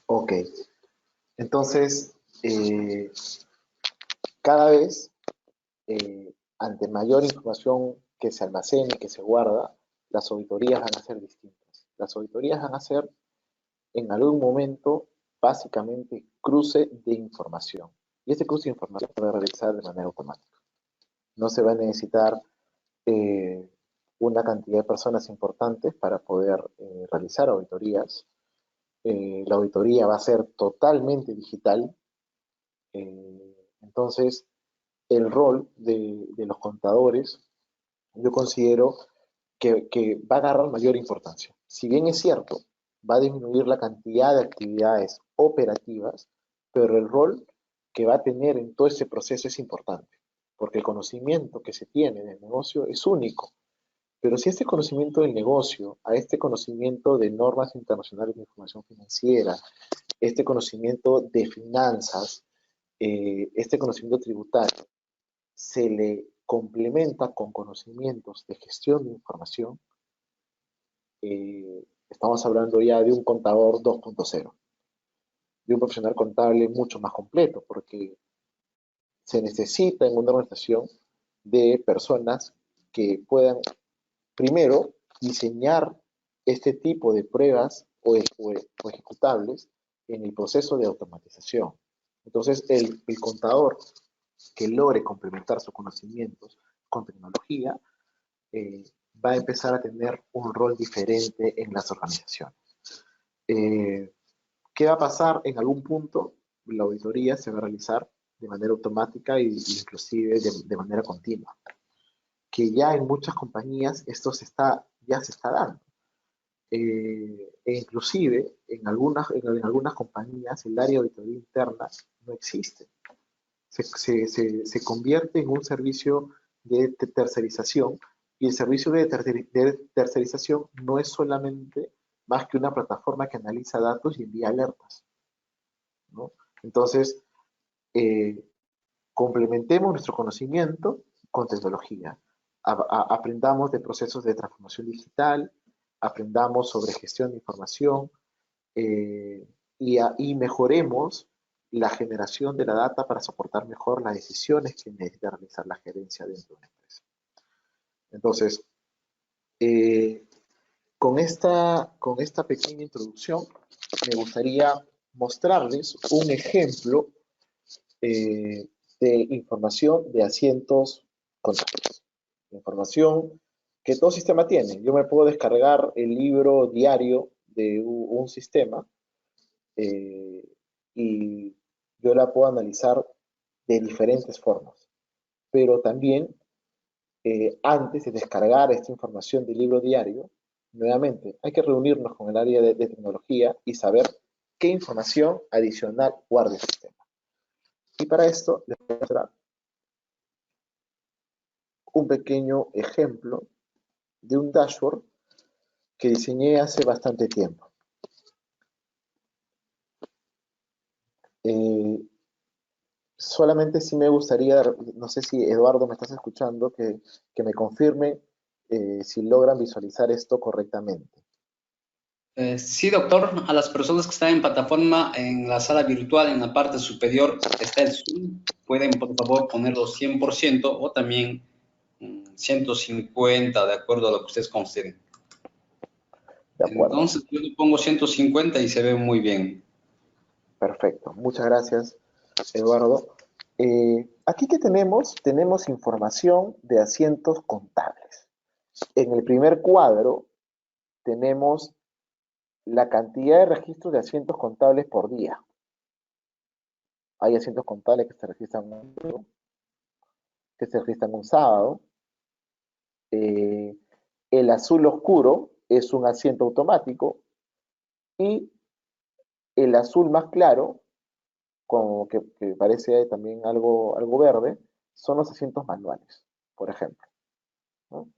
Ok, entonces, cada vez, ante mayor información que se almacene, que se guarda, las auditorías van a ser distintas. Las auditorías van a ser, en algún momento, básicamente, cruce de información. Y este cruce de información se va a realizar de manera automática. No se va a necesitar eh, una cantidad de personas importantes para poder realizar auditorías. La auditoría va a ser totalmente digital. Entonces, el rol de los contadores, yo considero que va a agarrar mayor importancia. Si bien es cierto, va a disminuir la cantidad de actividades operativas, pero el rol que va a tener en todo ese proceso es importante, porque el conocimiento que se tiene del negocio es único. Pero si este conocimiento del negocio, a este conocimiento de normas internacionales de información financiera, este conocimiento de finanzas, este conocimiento tributario, se le complementa con conocimientos de gestión de información, estamos hablando ya de un contador 2.0, de un profesional contable mucho más completo, porque se necesita en una organización de personas que puedan, primero, diseñar este tipo de pruebas o ejecutables en el proceso de automatización. Entonces, el contador que logre complementar sus conocimientos con tecnología eh, va a empezar a tener un rol diferente en las organizaciones. Eh, ¿Qué va a pasar? En algún punto la auditoría se va a realizar de manera automática e inclusive de manera continua, que ya en muchas compañías esto ya se está dando. E inclusive en algunas compañías el área de auditoría interna no existe. Se convierte en un servicio de tercerización, y el servicio de tercerización no es solamente más que una plataforma que analiza datos y envía alertas, ¿no? Entonces, eh, complementemos nuestro conocimiento con tecnología. Aprendamos de procesos de transformación digital, aprendamos sobre gestión de información, y mejoremos la generación de la data para soportar mejor las decisiones que necesita realizar la gerencia dentro de una empresa. Entonces, eh, con esta pequeña introducción, me gustaría mostrarles un ejemplo de información de asientos contables. Información que todo sistema tiene. Yo me puedo descargar el libro diario de un sistema, eh, y yo la puedo analizar de diferentes formas. Pero también, antes de descargar esta información del libro diario, nuevamente hay que reunirnos con el área de tecnología y saber qué información adicional guarda el sistema. Y para esto les voy a mostrar un pequeño ejemplo de un dashboard que diseñé hace bastante tiempo. Eh, Solamente sí me gustaría, no sé si Eduardo me estás escuchando, que me confirme si logran visualizar esto correctamente. Sí, doctor, a las personas que están en plataforma, en la sala virtual, en la parte superior está el Zoom. Pueden, por favor, ponerlo 100% o también 150, de acuerdo a lo que ustedes consideren. De acuerdo. Entonces, yo le pongo 150 y se ve muy bien. Perfecto. Muchas gracias, Eduardo. Aquí que tenemos, tenemos información de asientos contables. En el primer cuadro tenemos la cantidad de registros de asientos contables por día. Hay asientos contables que se registran un domingo, que se registran un sábado. Eh, el azul oscuro es un asiento automático, y el azul más claro, como que parece también algo verde, son los asientos manuales, por ejemplo, ¿no?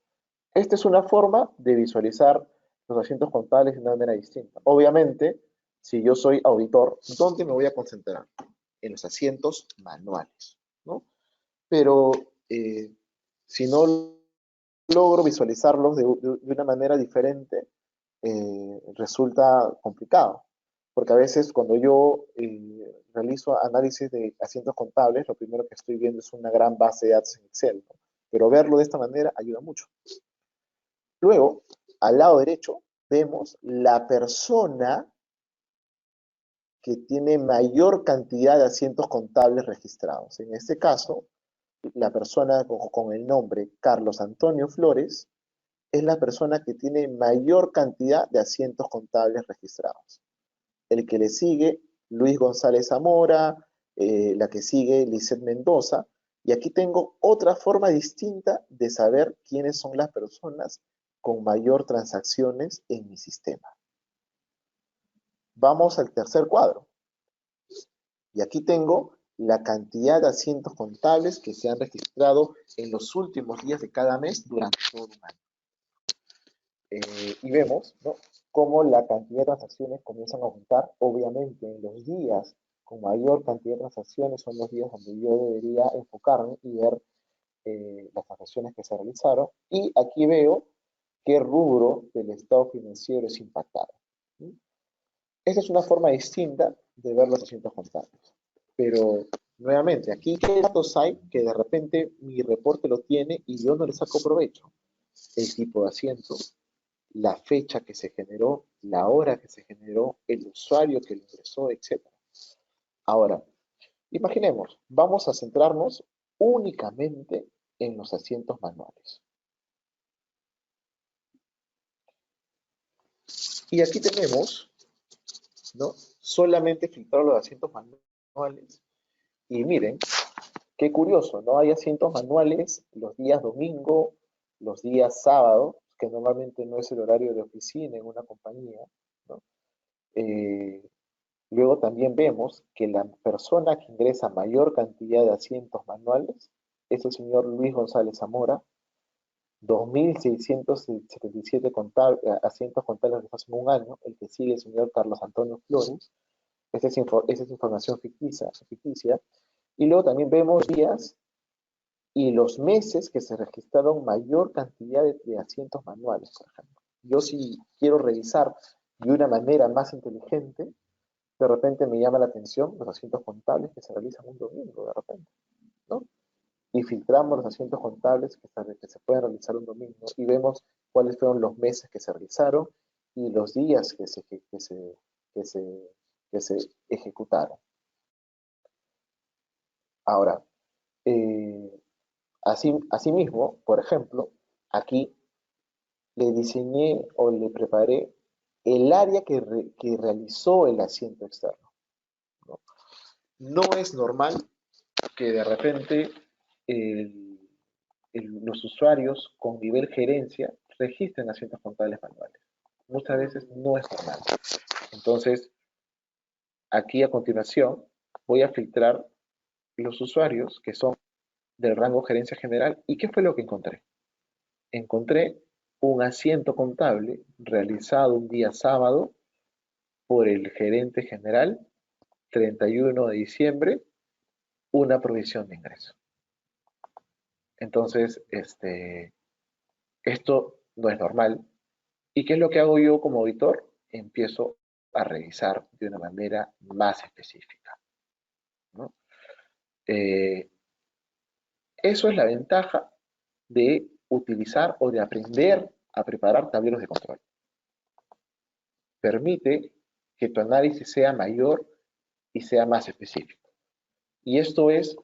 Esta es una forma de visualizar los asientos contables de una manera distinta. Obviamente, si yo soy auditor, ¿dónde me voy a concentrar? En los asientos manuales, ¿no? Pero si no logro visualizarlos de una manera diferente, resulta complicado. porque a veces cuando yo realizo análisis de asientos contables, lo primero que estoy viendo es una gran base de datos en Excel, ¿no? Pero verlo de esta manera ayuda mucho. Luego, al lado derecho, vemos la persona que tiene mayor cantidad de asientos contables registrados. En este caso, la persona con el nombre Carlos Antonio Flores es la persona que tiene mayor cantidad de asientos contables registrados. El que le sigue, Luis González Zamora, la que sigue, Lisset Mendoza, y aquí tengo otra forma distinta de saber quiénes son las personas con mayor transacciones en mi sistema. Vamos al tercer cuadro. Y aquí tengo la cantidad de asientos contables que se han registrado en los últimos días de cada mes durante todo un año. Y vemos, ¿no?, cómo la cantidad de transacciones comienzan a aumentar. Obviamente, en los días con mayor cantidad de transacciones son los días donde yo debería enfocarme y ver las transacciones que se realizaron. Y aquí veo qué rubro del estado financiero es impactado. ¿Sí? Esa es una forma distinta de ver los asientos contables. Pero, nuevamente, aquí qué datos hay que de repente mi reporte lo tiene y yo no le saco provecho. El tipo de asiento, la fecha que se generó, la hora que se generó, el usuario que lo ingresó, etc. Ahora, imaginemos, vamos a centrarnos únicamente en los asientos manuales. Y aquí tenemos, ¿no?, solamente filtrar los asientos manuales. Y miren, qué curioso, ¿no? Hay asientos manuales los días domingo, los días sábado, que normalmente no es el horario de oficina en una compañía, ¿no? Luego también vemos que la persona que ingresa mayor cantidad de asientos manuales es el señor Luis González Zamora, 2.677 asientos contables en un año. El que sigue el señor Carlos Antonio Flores. Esa es información ficticia. Y luego también vemos días y los meses que se registraron mayor cantidad de asientos manuales, por ejemplo. Yo, si quiero revisar de una manera más inteligente, de repente me llama la atención los asientos contables que se realizan un domingo, de repente, ¿no? Y filtramos los asientos contables que se pueden realizar un domingo y vemos cuáles fueron los meses que se realizaron y los días que se ejecutaron. Ahora, asimismo, por ejemplo, aquí le diseñé o le preparé el área que realizó el asiento externo, ¿no? No es normal que de repente los usuarios con nivel gerencia registren asientos contables manuales. Muchas veces no es normal. Entonces, aquí a continuación voy a filtrar los usuarios que son del rango gerencia general. ¿Y qué fue lo que encontré? Encontré un asiento contable realizado un día sábado por el gerente general, 31 de diciembre, una provisión de ingreso. Entonces, esto no es normal. ¿Y qué es lo que hago yo como auditor? Empiezo a revisar de una manera más específica, ¿no? Eso es la ventaja de utilizar o de aprender a preparar tableros de control. Permite que tu análisis sea mayor y sea más específico. Y esto es,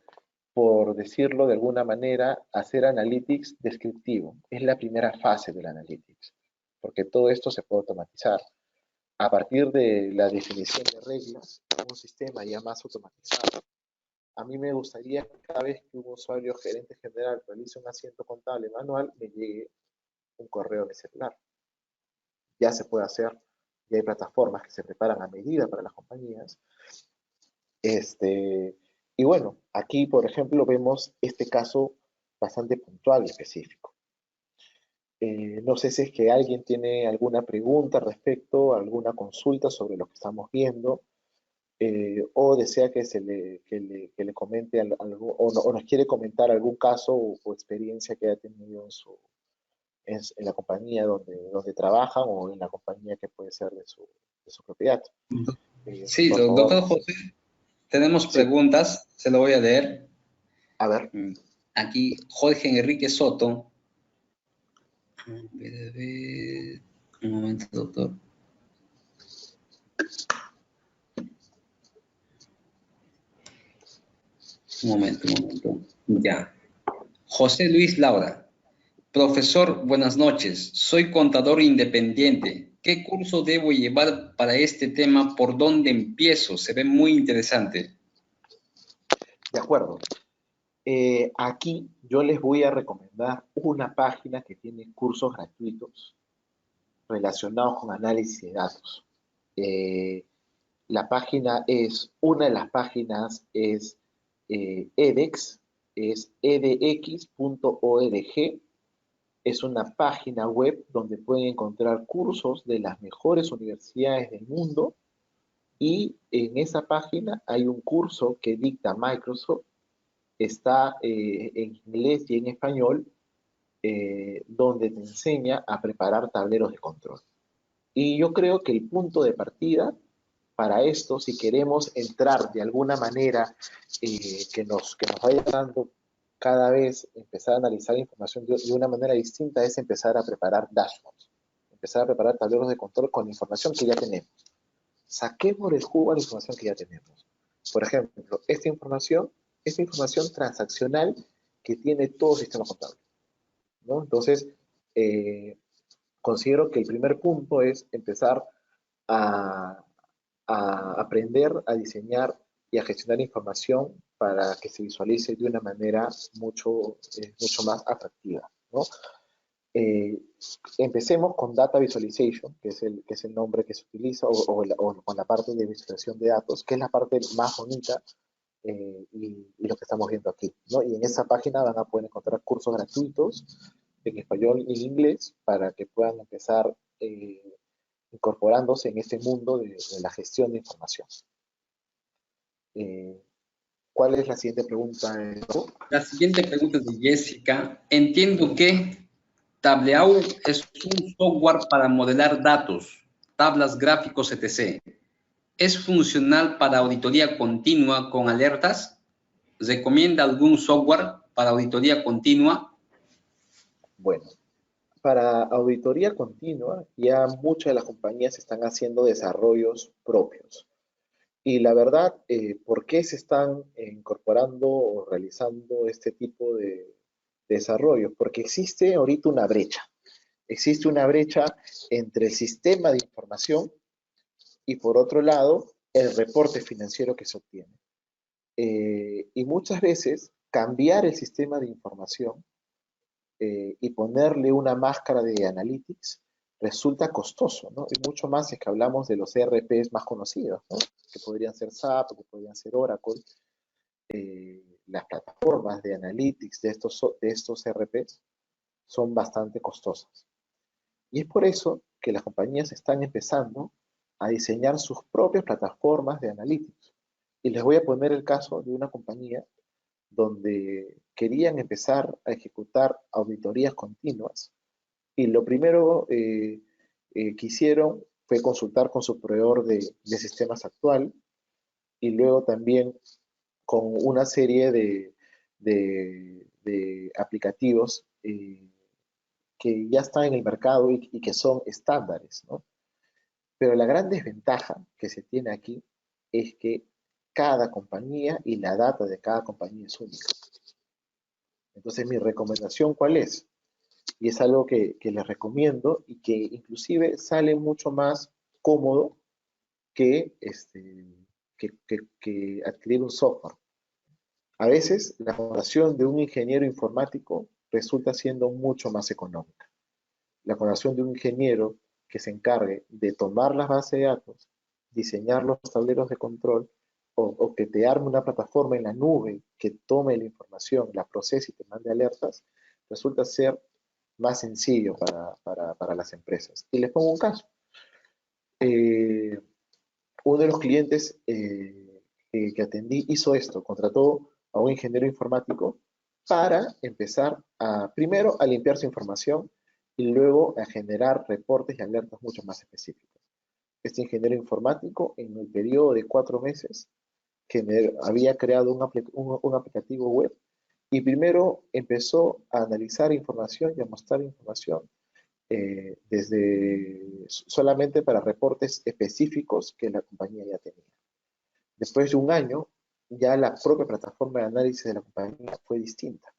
por decirlo de alguna manera, hacer analytics descriptivo. Es la primera fase del analytics, porque todo esto se puede automatizar. A partir de la definición de reglas, un sistema ya más automatizado, a mí me gustaría que cada vez que un usuario gerente general realice un asiento contable manual, me llegue un correo a mi celular. Ya se puede hacer, ya hay plataformas que se preparan a medida para las compañías. Y bueno, aquí, por ejemplo, vemos este caso bastante puntual y específico. No sé si es que alguien tiene alguna pregunta respecto, alguna consulta sobre lo que estamos viendo, o desea que le comente algo, o nos quiere comentar algún caso o experiencia que haya tenido en la compañía donde trabajan o en la compañía que puede ser de su propiedad. Sí, Por favor. doctor José, tenemos Sí, preguntas, se lo voy a leer. a ver. Aquí Jorge Enrique Soto. A ver, un momento, doctor. Un momento. Ya. José Luis Laura. Profesor, buenas noches. Soy contador independiente. ¿Qué curso debo llevar para este tema? ¿Por dónde empiezo? Se ve muy interesante. De acuerdo. Aquí yo les voy a recomendar una página que tiene cursos gratuitos relacionados con análisis de datos. Eh, la página es, una de las páginas es edX, es edx.org. Es una página web donde pueden encontrar cursos de las mejores universidades del mundo y en esa página hay un curso que dicta Microsoft, está en inglés y en español, donde te enseña a preparar tableros de control. Y yo creo que el punto de partida para esto, si queremos entrar de alguna manera que nos vaya dando cada vez, empezar a analizar información de una manera distinta, es empezar a preparar dashboards, empezar a preparar tableros de control con información que ya tenemos. Saquemos el jugo a la información que ya tenemos. Por ejemplo, esta información transaccional que tiene todo el sistema contable, ¿no? Entonces, eh, considero que el primer punto es empezar a, aprender a diseñar y a gestionar información para que se visualice de una manera mucho más atractiva, ¿no? Eh, Empecemos con Data Visualization, que es el nombre que se utiliza, o con la parte de visualización de datos, que es la parte más bonita y lo que estamos viendo aquí, ¿no? Y en esa página van a poder encontrar cursos gratuitos en español y en inglés para que puedan empezar incorporándose en este mundo de la gestión de información. Eh, ¿Cuál es la siguiente pregunta? La siguiente pregunta es de Jessica. Entiendo que Tableau es un software para modelar datos, tablas, gráficos, etc. ¿Es funcional para auditoría continua con alertas? ¿Recomienda algún software para auditoría continua? Bueno, para auditoría continua, ya muchas de las compañías están haciendo desarrollos propios. Y la verdad, ¿por qué se están incorporando o realizando este tipo de desarrollos? Porque existe ahorita una brecha. Existe una brecha entre el sistema de información y, por otro lado, el reporte financiero que se obtiene. Y muchas veces cambiar el sistema de información y ponerle una máscara de analytics resulta costoso, ¿no? Y mucho más es que hablamos de los ERPs más conocidos, ¿no? Que podrían ser SAP, que podrían ser Oracle. Las plataformas de analytics de estos ERPs son bastante costosas. Y es por eso que las compañías están empezando a diseñar sus propias plataformas de analytics. Y les voy a poner el caso de una compañía donde querían empezar a ejecutar auditorías continuas y lo primero que hicieron fue consultar con su proveedor de sistemas actual y luego también con una serie de aplicativos que ya están en el mercado y que son estándares, ¿no? Pero la gran desventaja que se tiene aquí es que cada compañía y la data de cada compañía es única. Entonces, mi recomendación, ¿cuál es? Y es algo que les recomiendo y que inclusive sale mucho más cómodo que adquirir un software. A veces la formación de un ingeniero informático resulta siendo mucho más económica. La formación de un ingeniero que se encargue de tomar las bases de datos, diseñar los tableros de control o que te arme una plataforma en la nube que tome la información, la procese y te mande alertas, resulta ser más sencillo para las empresas. Y les pongo un caso. Eh, Uno de los clientes que atendí hizo esto, contrató a un ingeniero informático para empezar primero a limpiar su información y luego a generar reportes y alertas mucho más específicos. Este ingeniero informático, en el periodo de 4 meses, había creado un aplicativo web y primero empezó a analizar información y a mostrar información solamente para reportes específicos que la compañía ya tenía. Después de un año, ya la propia plataforma de análisis de la compañía fue distinta.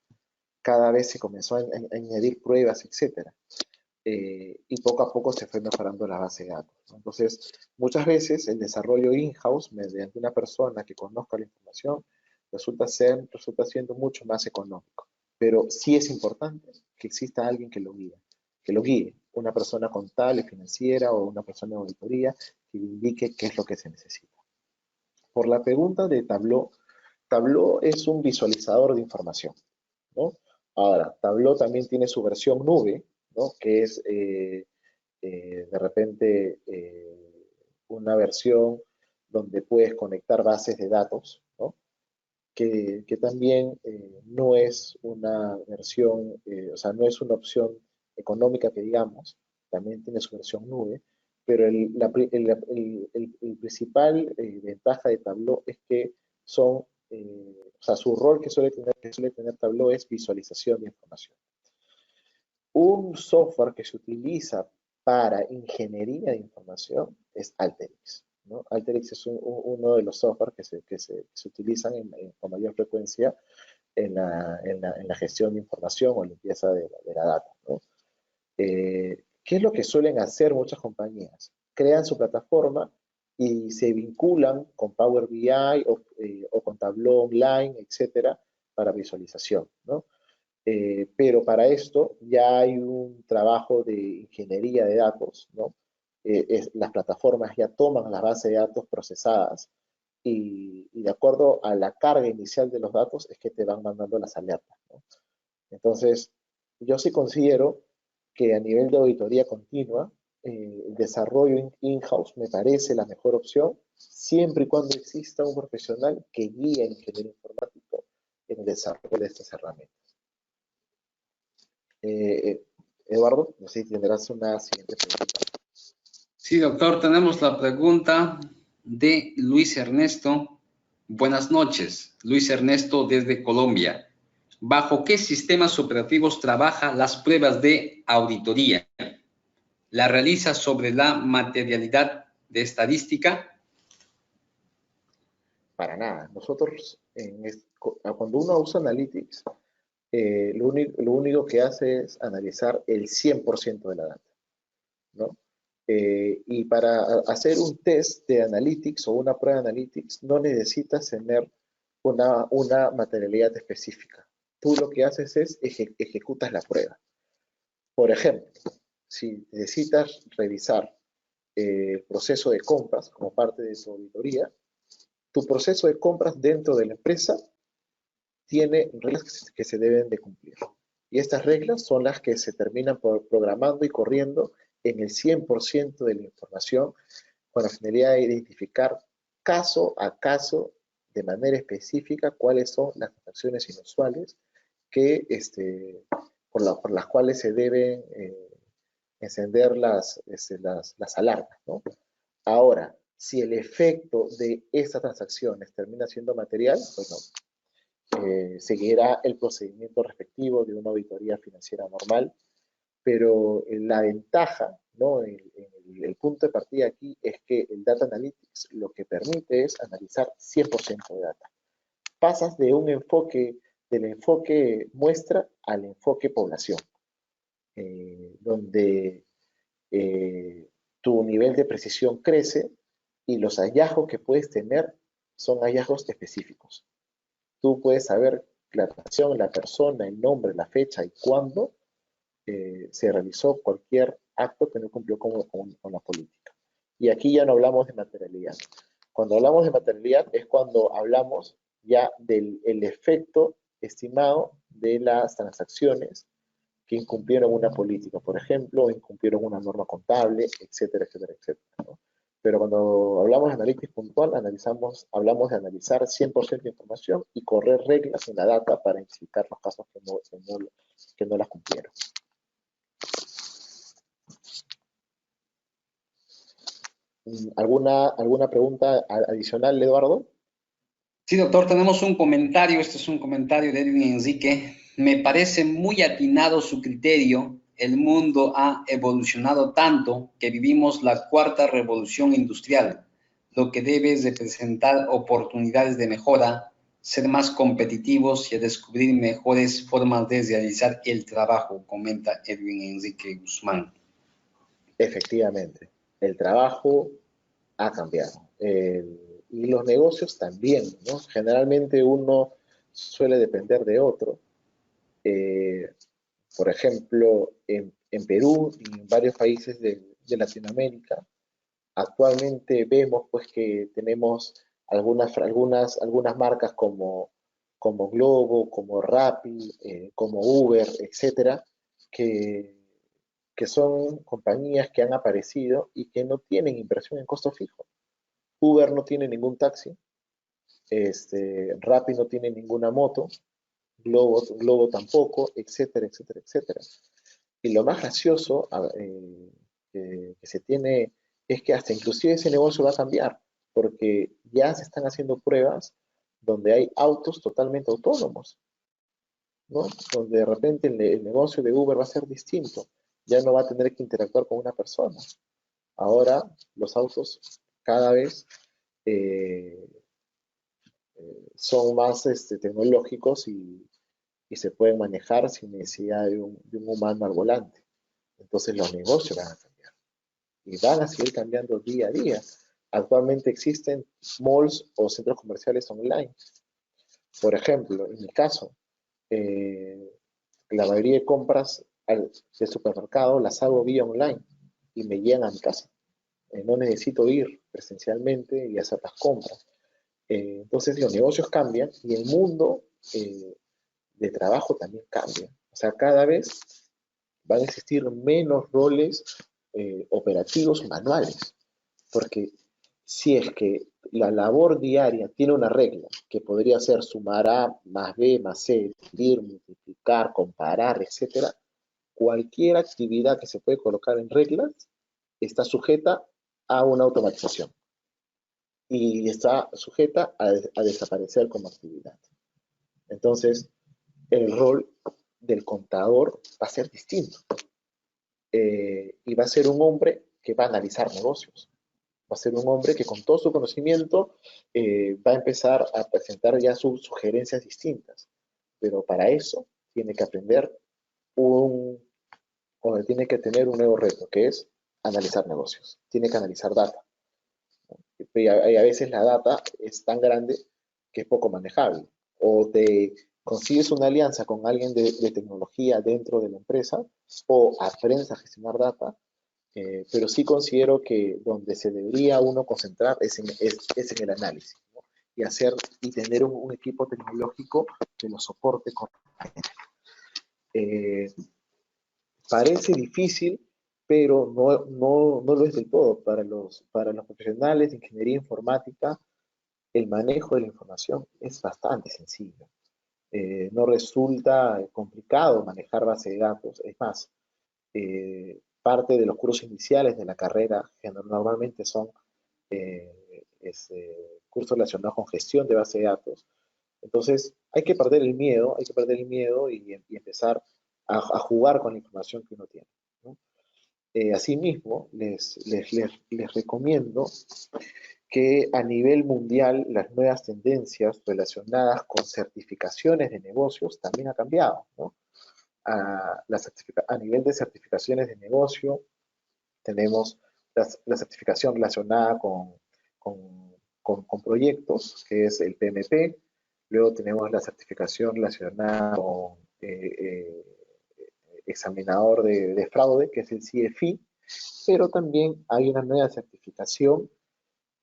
Cada vez se comenzó a añadir pruebas, etcétera. Y poco a poco se fue mejorando la base de datos, ¿no? Entonces, muchas veces el desarrollo in-house mediante una persona que conozca la información resulta siendo mucho más económico. Pero sí es importante que exista alguien que lo guíe, una persona contable, financiera o una persona de auditoría que le indique qué es lo que se necesita. Por la pregunta de Tableau, Tableau es un visualizador de información, ¿no? Ahora, Tableau también tiene su versión nube, ¿no? Que es de repente una versión donde puedes conectar bases de datos, ¿no? Que también no es una versión, o sea, no es una opción económica que digamos, también tiene su versión nube, pero el principal ventaja de Tableau es que son, o sea, su rol que suele tener Tableau es visualización de información. Un software que se utiliza para ingeniería de información es Alteryx, ¿no? Alteryx es uno de los softwares que se utilizan con mayor frecuencia en la gestión de información o limpieza de la data, ¿no? ¿Qué es lo que suelen hacer muchas compañías? Crean su plataforma y se vinculan con Power BI o con Tableau Online, etcétera, para visualización, ¿no? Pero para esto ya hay un trabajo de ingeniería de datos, ¿no? Las plataformas ya toman las bases de datos procesadas y de acuerdo a la carga inicial de los datos es que te van mandando las alertas, ¿no? Entonces, yo sí considero que a nivel de auditoría continua, el desarrollo in-house me parece la mejor opción, siempre y cuando exista un profesional que guíe al ingeniero informático en el desarrollo de estas herramientas. Eduardo, no sé si tendrás una siguiente pregunta. Sí, doctor, tenemos la pregunta de Luis Ernesto. Buenas noches, Luis Ernesto desde Colombia. ¿Bajo qué sistemas operativos trabaja las pruebas de auditoría? ¿La realiza sobre la materialidad de estadística? Para nada. Nosotros, cuando uno usa Analytics, lo único que hace es analizar el 100% de la data, ¿no? Y para hacer un test de Analytics o una prueba de Analytics no necesitas tener una materialidad específica. Tú lo que haces es ejecutas la prueba. Por ejemplo, si necesitas revisar el proceso de compras como parte de tu auditoría, tu proceso de compras dentro de la empresa tiene reglas que se deben de cumplir. Y estas reglas son las que se terminan programando y corriendo en el 100% de la información con la finalidad de identificar caso a caso de manera específica cuáles son las transacciones inusuales que, por las cuales se deben encender las alarmas, ¿no? Ahora, si el efecto de estas transacciones termina siendo material, pues no, seguirá el procedimiento respectivo de una auditoría financiera normal, pero la ventaja, ¿no? El punto de partida aquí es que el Data Analytics lo que permite es analizar 100% de data. Pasas del enfoque muestra al enfoque población, donde tu nivel de precisión crece y los hallazgos que puedes tener son hallazgos específicos. Tú puedes saber la transacción, la persona, el nombre, la fecha y cuándo se realizó cualquier acto que no cumplió con la política. Y aquí ya no hablamos de materialidad. Cuando hablamos de materialidad es cuando hablamos ya del efecto estimado de las transacciones que incumplieron una política, por ejemplo, incumplieron una norma contable, etcétera, etcétera, etcétera, ¿no? Pero cuando hablamos de análisis puntual, hablamos de analizar 100% de información y correr reglas en la data para identificar los casos que no las cumplieron. ¿Alguna pregunta adicional, Eduardo? Sí, doctor, tenemos un comentario. Este es un comentario de Edwin Enrique. Me parece muy atinado su criterio. El mundo ha evolucionado tanto que vivimos la cuarta revolución industrial, lo que debe es de presentar oportunidades de mejora, ser más competitivos y descubrir mejores formas de realizar el trabajo, comenta Edwin Enrique Guzmán. Efectivamente, el trabajo ha cambiado. Y los negocios también, ¿no? Generalmente uno suele depender de otro. Eh, por ejemplo, en Perú y en varios países de Latinoamérica, actualmente vemos pues que tenemos algunas marcas como Globo, como Rappi, como Uber, etcétera, que, que son compañías que han aparecido y que no tienen inversión en costo fijo. Uber no tiene ningún taxi, Rappi no tiene ninguna moto, Globo tampoco, etcétera, etcétera, etcétera. Y lo más gracioso que se tiene es que hasta inclusive ese negocio va a cambiar, porque ya se están haciendo pruebas donde hay autos totalmente autónomos, ¿no? Donde de repente el negocio de Uber va a ser distinto, ya no va a tener que interactuar con una persona. Ahora los autos cada vez eh, son más tecnológicos y se pueden manejar sin necesidad de un humano al volante. Entonces los negocios van a cambiar y van a seguir cambiando día a día. Actualmente existen malls o centros comerciales online. Por ejemplo, en mi caso, eh, la mayoría de compras del supermercado las hago vía online y me llegan a mi casa. No necesito ir presencialmente y hacer las compras. Entonces los negocios cambian y el mundo de trabajo también cambia. O sea, cada vez van a existir menos roles operativos manuales, porque si es que la labor diaria tiene una regla, que podría ser sumar A más B más C, dividir, multiplicar, comparar, etcétera, cualquier actividad que se puede colocar en reglas está sujeta a una automatización y está sujeta a desaparecer como actividad. Entonces, el rol del contador va a ser distinto. Y va a ser un hombre que va a analizar negocios. Va a ser un hombre que con todo su conocimiento va a empezar a presentar ya sus sugerencias distintas. Pero para eso tiene que aprender o tiene que tener un nuevo reto, que es analizar negocios. Tiene que analizar data. Y a veces la data es tan grande que es poco manejable. O te consigues una alianza con alguien de tecnología dentro de la empresa o aprendes a gestionar data, pero sí considero que donde se debería uno concentrar es en el análisis, ¿no? Y tener un equipo tecnológico que lo soporte correctamente. Eh, Parece difícil, pero no lo es del todo. Para los profesionales de ingeniería informática, el manejo de la información es bastante sencillo. No resulta complicado manejar base de datos. Es más, parte de los cursos iniciales de la carrera, que normalmente son cursos relacionados con gestión de base de datos. Entonces, hay que perder el miedo y empezar a jugar con la información que uno tiene, ¿no? Asimismo, les recomiendo que a nivel mundial las nuevas tendencias relacionadas con certificaciones de negocios también han cambiado, ¿no? A nivel de certificaciones de negocio, tenemos la certificación relacionada con proyectos, que es el PMP. Luego tenemos la certificación relacionada con examinador de fraude, que es el CFI. Pero también hay una nueva certificación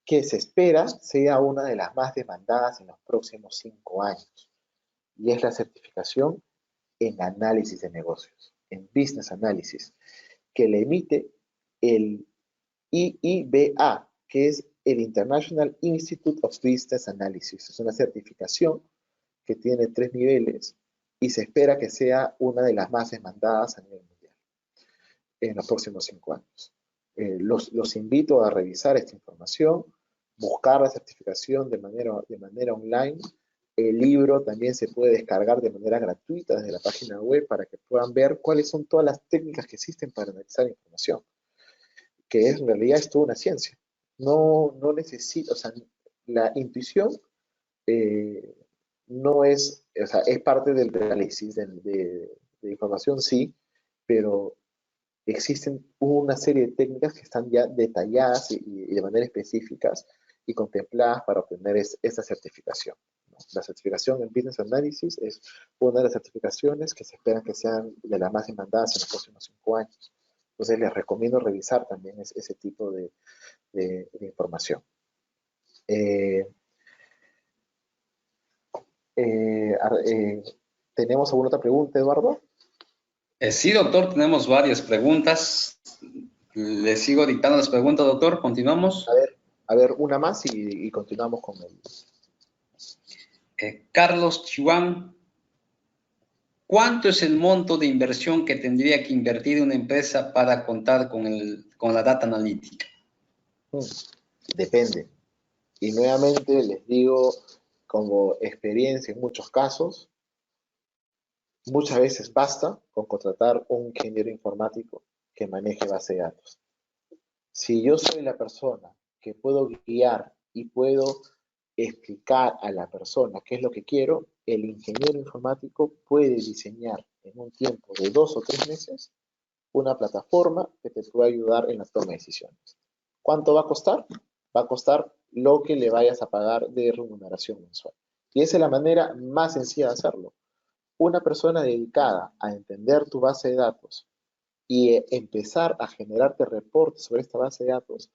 que se espera sea una de las más demandadas en los próximos 5 años. Y es la certificación en análisis de negocios, en business analysis, que le emite el IIBA, que es el International Institute of Business Analysis. Es una certificación que tiene 3 niveles y se espera que sea una de las más demandadas a nivel mundial en los próximos 5 años. Los invito a revisar esta información, buscar la certificación de manera online. El libro también se puede descargar de manera gratuita desde la página web para que puedan ver cuáles son todas las técnicas que existen para analizar información, que en realidad es toda una ciencia. No necesito, o sea, la intuición eh, no es, o sea, es parte del análisis de información, sí, pero existen una serie de técnicas que están ya detalladas y de manera específicas y contempladas para obtener esta certificación, ¿no? La certificación en Business Analysis es una de las certificaciones que se esperan que sean de las más demandadas en los próximos 5 años. Entonces les recomiendo revisar también ese tipo de información. Eh, eh, ¿Tenemos alguna otra pregunta, Eduardo? Sí, doctor, tenemos varias preguntas. Le sigo dictando las preguntas, doctor. Continuamos. A ver una más y continuamos con el... Carlos Chihuán, ¿cuánto es el monto de inversión que tendría que invertir una empresa para contar con la data analítica? Depende. Y nuevamente les digo, como experiencia en muchos casos, muchas veces basta con contratar un ingeniero informático que maneje base de datos. Si yo soy la persona que puedo guiar y puedo explicar a la persona qué es lo que quiero, el ingeniero informático puede diseñar en un tiempo de 2 o 3 meses una plataforma que te pueda ayudar en la toma de decisiones. ¿Cuánto va a costar? Va a costar lo que le vayas a pagar de remuneración mensual. Y esa es la manera más sencilla de hacerlo. Una persona dedicada a entender tu base de datos y empezar a generarte reportes sobre esta base de datos,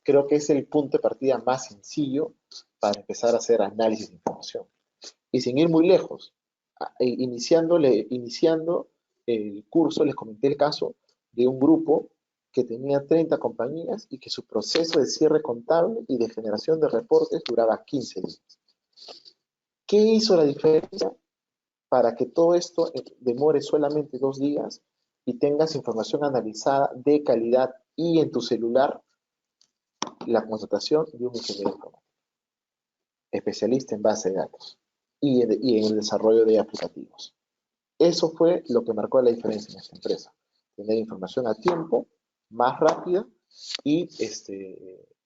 creo que es el punto de partida más sencillo para empezar a hacer análisis de información. Y sin ir muy lejos, iniciando el curso, les comenté el caso de un grupo que tenía 30 compañías y que su proceso de cierre contable y de generación de reportes duraba 15 días. ¿Qué hizo la diferencia para que todo esto demore solamente 2 días y tengas información analizada de calidad y en tu celular? La contratación de un ingeniero informático, especialista en base de datos y en el desarrollo de aplicativos. Eso fue lo que marcó la diferencia en esta empresa. Tener información a tiempo, más rápida y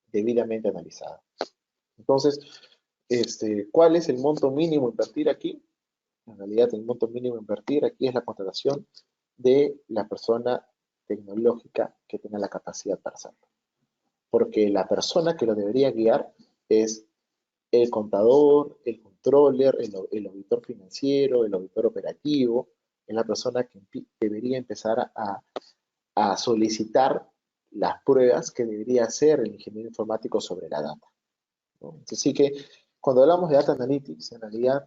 debidamente analizada. Entonces, ¿cuál es el monto mínimo a invertir aquí? En realidad, el monto mínimo a invertir aquí es la contratación de la persona tecnológica que tenga la capacidad para hacerlo. Porque la persona que lo debería guiar es el contador, el controller, el auditor financiero, el auditor operativo, es la persona que debería empezar a solicitar las pruebas que debería hacer el ingeniero informático sobre la data, ¿no? Así que cuando hablamos de data analytics, en realidad,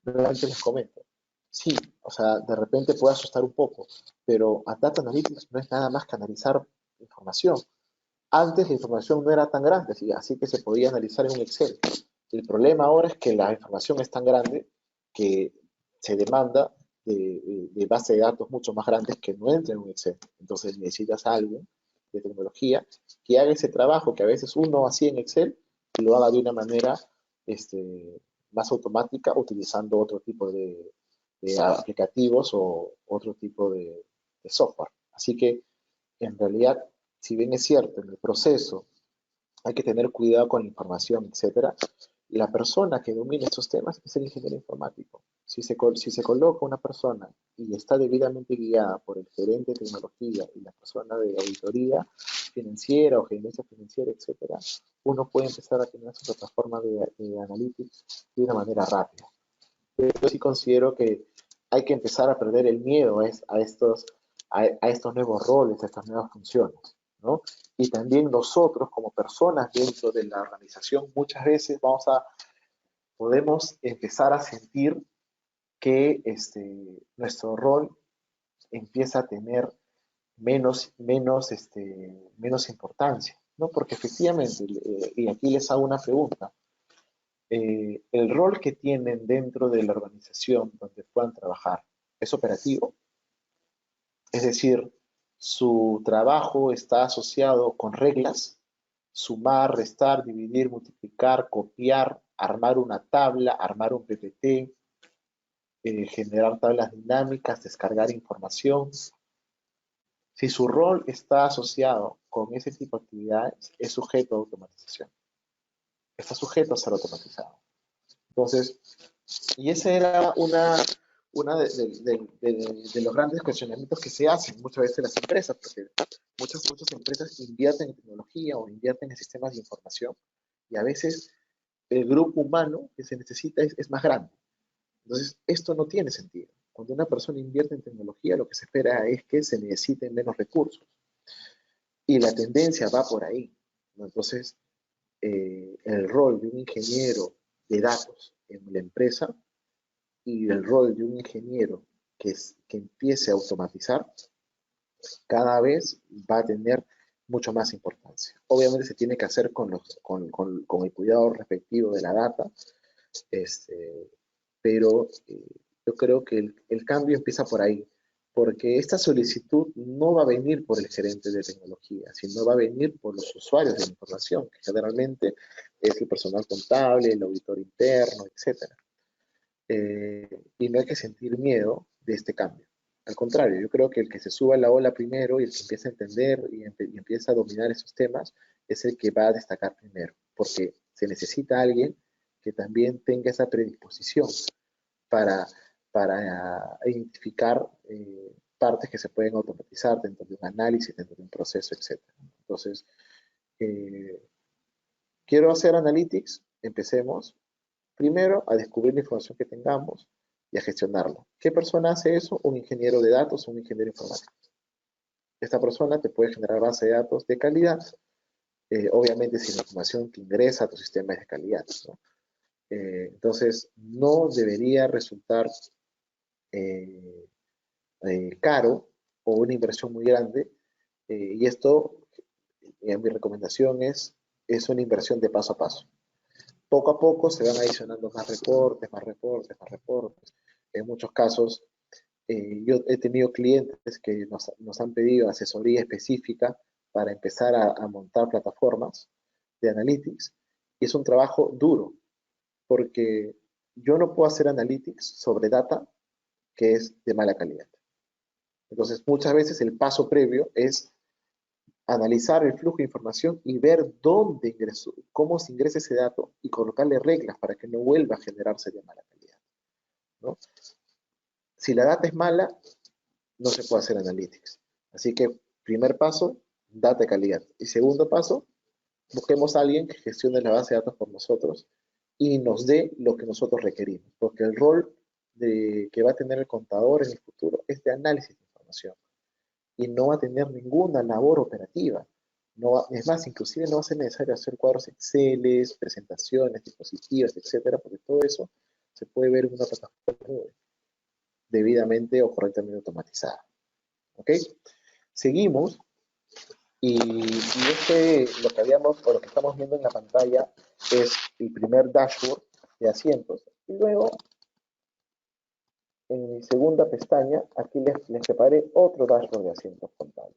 nuevamente les comento, sí, o sea, de repente puede asustar un poco, pero a data analytics no es nada más que analizar información. Antes la información no era tan grande, así que se podía analizar en un Excel. El problema ahora es que la información es tan grande que se demanda de base de datos mucho más grandes que no entren en un Excel. Entonces necesitas a alguien de tecnología que haga ese trabajo que a veces uno hacía en Excel y lo haga de una manera más automática utilizando otro tipo de aplicativos o otro tipo de software. Así que en realidad, si bien es cierto, en el proceso hay que tener cuidado con la información, etcétera, la persona que domina estos temas es el ingeniero informático. Si se coloca una persona y está debidamente guiada por el gerente de tecnología y la persona de auditoría financiera o gerencia financiera, etcétera, uno puede empezar a tener su plataforma de analytics de una manera rápida. Pero yo sí considero que hay que empezar a perder el miedo a estos nuevos roles, a estas nuevas funciones, ¿no? Y también nosotros como personas dentro de la organización muchas veces podemos empezar a sentir que nuestro rol empieza a tener menos importancia, ¿no? Porque efectivamente, y aquí les hago una pregunta, el rol que tienen dentro de la organización donde puedan trabajar es operativo. Es decir, Su trabajo está asociado con reglas: sumar, restar, dividir, multiplicar, copiar, armar una tabla, armar un PPT, generar tablas dinámicas, descargar información. Si su rol está asociado con ese tipo de actividades, es sujeto a automatización. Está sujeto a ser automatizado. Entonces, y esa era una de los grandes cuestionamientos que se hacen muchas veces en las empresas, porque muchas empresas invierten en tecnología o invierten en sistemas de información, y a veces el grupo humano que se necesita es más grande. Entonces, esto no tiene sentido. Cuando una persona invierte en tecnología, lo que se espera es que se necesiten menos recursos. Y la tendencia va por ahí, ¿no? Entonces, el rol de un ingeniero de datos en la empresa y el rol de un ingeniero que empiece a automatizar cada vez va a tener mucho más importancia. Obviamente se tiene que hacer con el cuidado respectivo de la data, pero yo creo que el cambio empieza por ahí, porque esta solicitud no va a venir por el gerente de tecnología, sino va a venir por los usuarios de la información, que generalmente es el personal contable, el auditor interno, etcétera. Y no hay que sentir miedo de este cambio. Al contrario, yo creo que el que se suba a la ola primero y el que empieza a entender y empieza a dominar esos temas es el que va a destacar primero, porque se necesita alguien que también tenga esa predisposición para, para identificar partes que se pueden automatizar dentro de un análisis, dentro de un proceso, etc. Entonces, eh, quiero hacer analytics, empecemos primero a descubrir la información que tengamos y a gestionarla. ¿Qué persona hace eso? Un ingeniero de datos o un ingeniero informático. Esta persona te puede generar base de datos de calidad, obviamente si la información que ingresa a tu sistema es de calidad, ¿no? Entonces, no debería resultar eh, caro o una inversión muy grande, y esto, mi recomendación es una inversión de paso a paso. Poco a poco se van adicionando más reportes, más reportes, más reportes. En muchos casos, yo he tenido clientes que nos han pedido asesoría específica para empezar a montar plataformas de analytics, y es un trabajo duro, porque yo no puedo hacer analytics sobre data que es de mala calidad. Entonces, muchas veces el paso previo es analizar el flujo de información y ver dónde ingresó, cómo se ingresa ese dato y colocarle reglas para que no vuelva a generarse de mala calidad, ¿no? Si la data es mala, no se puede hacer analytics. Así que, primer paso, data de calidad. Y segundo paso, busquemos a alguien que gestione la base de datos por nosotros y nos dé lo que nosotros requerimos, porque el rol que va a tener el contador en el futuro es de análisis de información y no va a tener ninguna labor operativa. No va, es más, inclusive no va a ser necesario hacer cuadros Excel, presentaciones, dispositivos, etcétera, porque todo eso se puede ver en una plataforma debidamente o correctamente automatizada. ¿Ok? Seguimos, lo que habíamos, o lo que estamos viendo en la pantalla es el primer dashboard de asientos. Y luego, en mi segunda pestaña, aquí les preparé otro dashboard de asientos contables,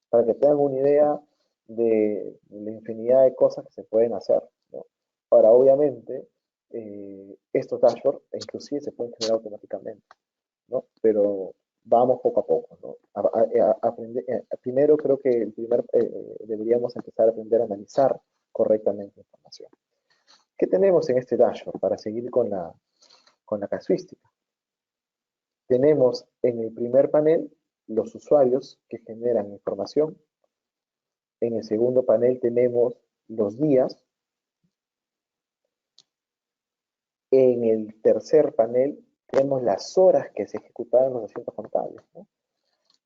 para que tengan una idea de la infinidad de cosas que se pueden hacer, ¿no? Ahora, obviamente, estos dashboards inclusive se pueden generar automáticamente, ¿no? Pero vamos poco a poco, ¿no? Primero creo que deberíamos empezar a aprender a analizar correctamente la información. ¿Qué tenemos en este dashboard para seguir con la casuística? Tenemos en el primer panel los usuarios que generan información. En el segundo panel tenemos los días. En el tercer panel tenemos las horas que se ejecutaron los asientos contables, ¿no?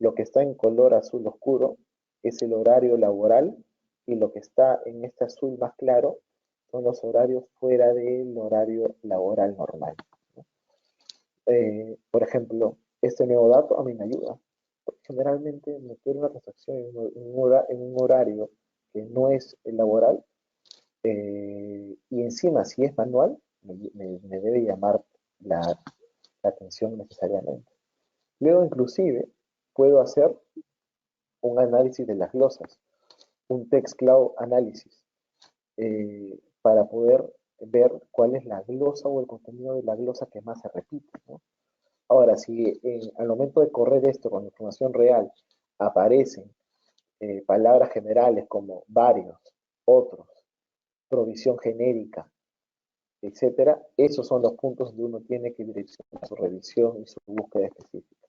Lo que está en color azul oscuro es el horario laboral y lo que está en este azul más claro son los horarios fuera del horario laboral normal, ¿no? Por ejemplo, este nuevo dato a mí me ayuda. Generalmente meter una transacción en un horario que no es el laboral, y encima si es manual, me debe llamar la, la atención necesariamente. Luego inclusive puedo hacer un análisis de las glosas, un text cloud análisis, para poder ver cuál es la glosa o el contenido de la glosa que más se repite, ¿no? Ahora, si al momento de correr esto con información real aparecen palabras generales como varios, otros, provisión genérica, etcétera, esos son los puntos donde uno tiene que direccionar su revisión y su búsqueda específica.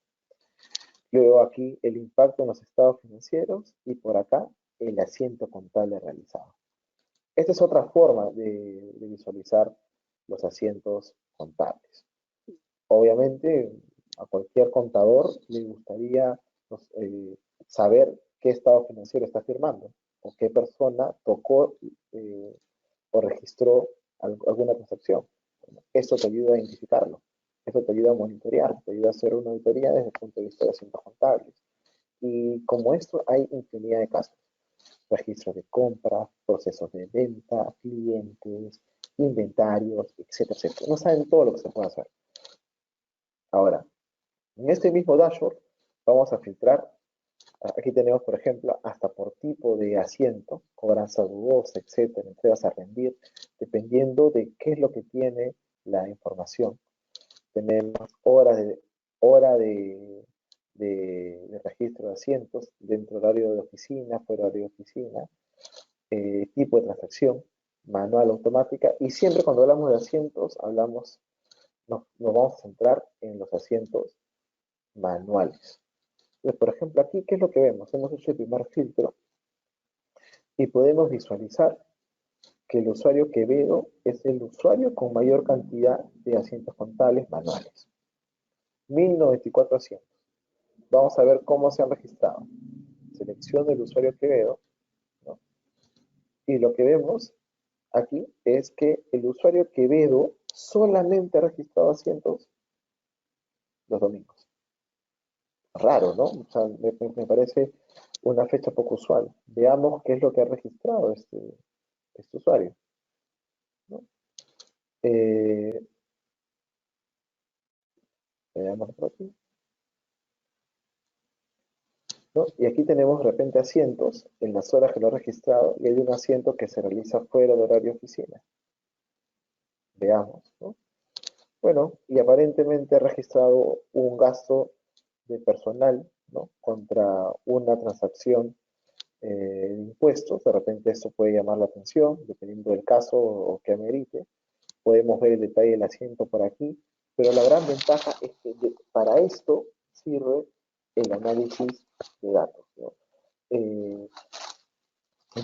Luego aquí el impacto en los estados financieros y por acá el asiento contable realizado. Esta es otra forma de visualizar los asientos contables. Obviamente a cualquier contador le gustaría saber qué estado financiero está firmando o qué persona tocó o registró alguna transacción. Eso te ayuda a identificarlo, eso te ayuda a monitorear, te ayuda a hacer una auditoría desde el punto de vista de asientos contables. Y como esto hay infinidad de casos. Registro de compra, procesos de venta, clientes, inventarios, etcétera, etcétera. No saben todo lo que se puede hacer. Ahora, en este mismo dashboard vamos a filtrar. Aquí tenemos, por ejemplo, hasta por tipo de asiento, cobranza dudosa, etcétera, entregas a rendir, dependiendo de qué es lo que tiene la información. Tenemos hora de registro de asientos, dentro del horario de oficina, fuera del horario de oficina, tipo de transacción, manual, automática, y siempre cuando hablamos de asientos, nos vamos a centrar en los asientos manuales. Entonces, por ejemplo, aquí, ¿qué es lo que vemos? Hemos hecho el primer filtro y podemos visualizar que el usuario Quevedo es el usuario con mayor cantidad de asientos contables manuales. 1094 asientos. Vamos a ver cómo se han registrado. Selecciono el usuario Quevedo, ¿no? Y lo que vemos aquí es que el usuario Quevedo solamente ha registrado asientos los domingos. Raro, ¿no? O sea, me parece una fecha poco usual. Veamos qué es lo que ha registrado este usuario, ¿no? Veamos por aquí, ¿no? Y aquí tenemos de repente asientos en las horas que lo ha registrado y hay un asiento que se realiza fuera de horario de oficina. Veamos, ¿no? Bueno, y aparentemente ha registrado un gasto de personal, ¿no? Contra una transacción de impuestos. De repente esto puede llamar la atención, dependiendo del caso o que amerite. Podemos ver el detalle del asiento por aquí, pero la gran ventaja es que para esto sirve el análisis de datos, ¿no?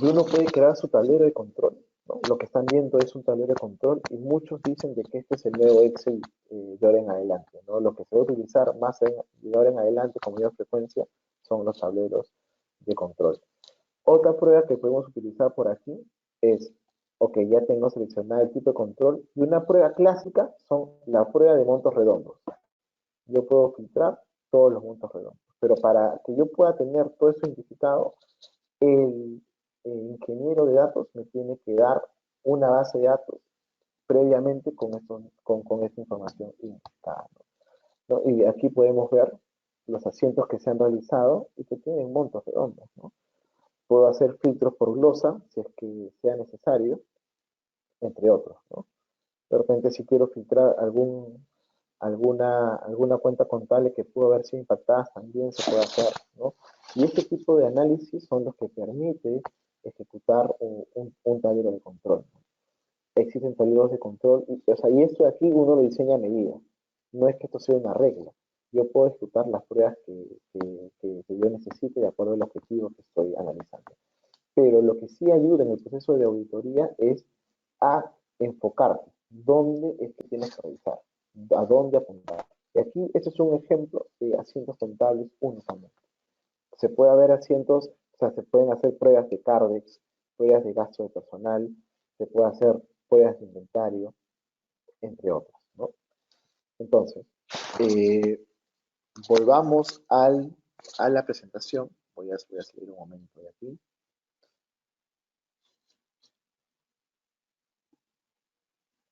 Uno puede crear su tablero de control, ¿no? Lo que están viendo es un tablero de control y muchos dicen de que este es el nuevo Excel de ahora en adelante, ¿no? Lo que se va a utilizar más de ahora en adelante con mayor frecuencia son los tableros de control. Otra prueba que podemos utilizar por aquí es, ok, ya tengo seleccionado el tipo de control, y una prueba clásica son la prueba de montos redondos. Yo puedo filtrar todos los montos redondos, pero para que yo pueda tener todo eso identificado, el ingeniero de datos me tiene que dar una base de datos previamente con esta información identificada, ¿no? Y aquí podemos ver los asientos que se han realizado y que tienen montos redondos, ¿no? Puedo hacer filtros por glosa, si es que sea necesario, entre otros, ¿no? De repente, si quiero filtrar alguna cuenta contable que pudo haber sido impactada, también se puede hacer, ¿no? Y este tipo de análisis son los que permite ejecutar un tablero de control, ¿no? Existen tableros de control, y esto de aquí uno lo diseña a medida. No es que esto sea una regla. Yo puedo ejecutar las pruebas que yo necesite de acuerdo al objetivo que estoy analizando. Pero lo que sí ayuda en el proceso de auditoría es a enfocarte. ¿Dónde es que tienes que revisar? ¿A dónde apuntar? Y aquí, este es un ejemplo de asientos contables únicamente. Se puede haber asientos, o sea, se pueden hacer pruebas de Cardex, pruebas de gasto de personal, se puede hacer pruebas de inventario, entre otras, ¿no? Entonces, volvamos a la presentación. Voy a salir un momento de aquí.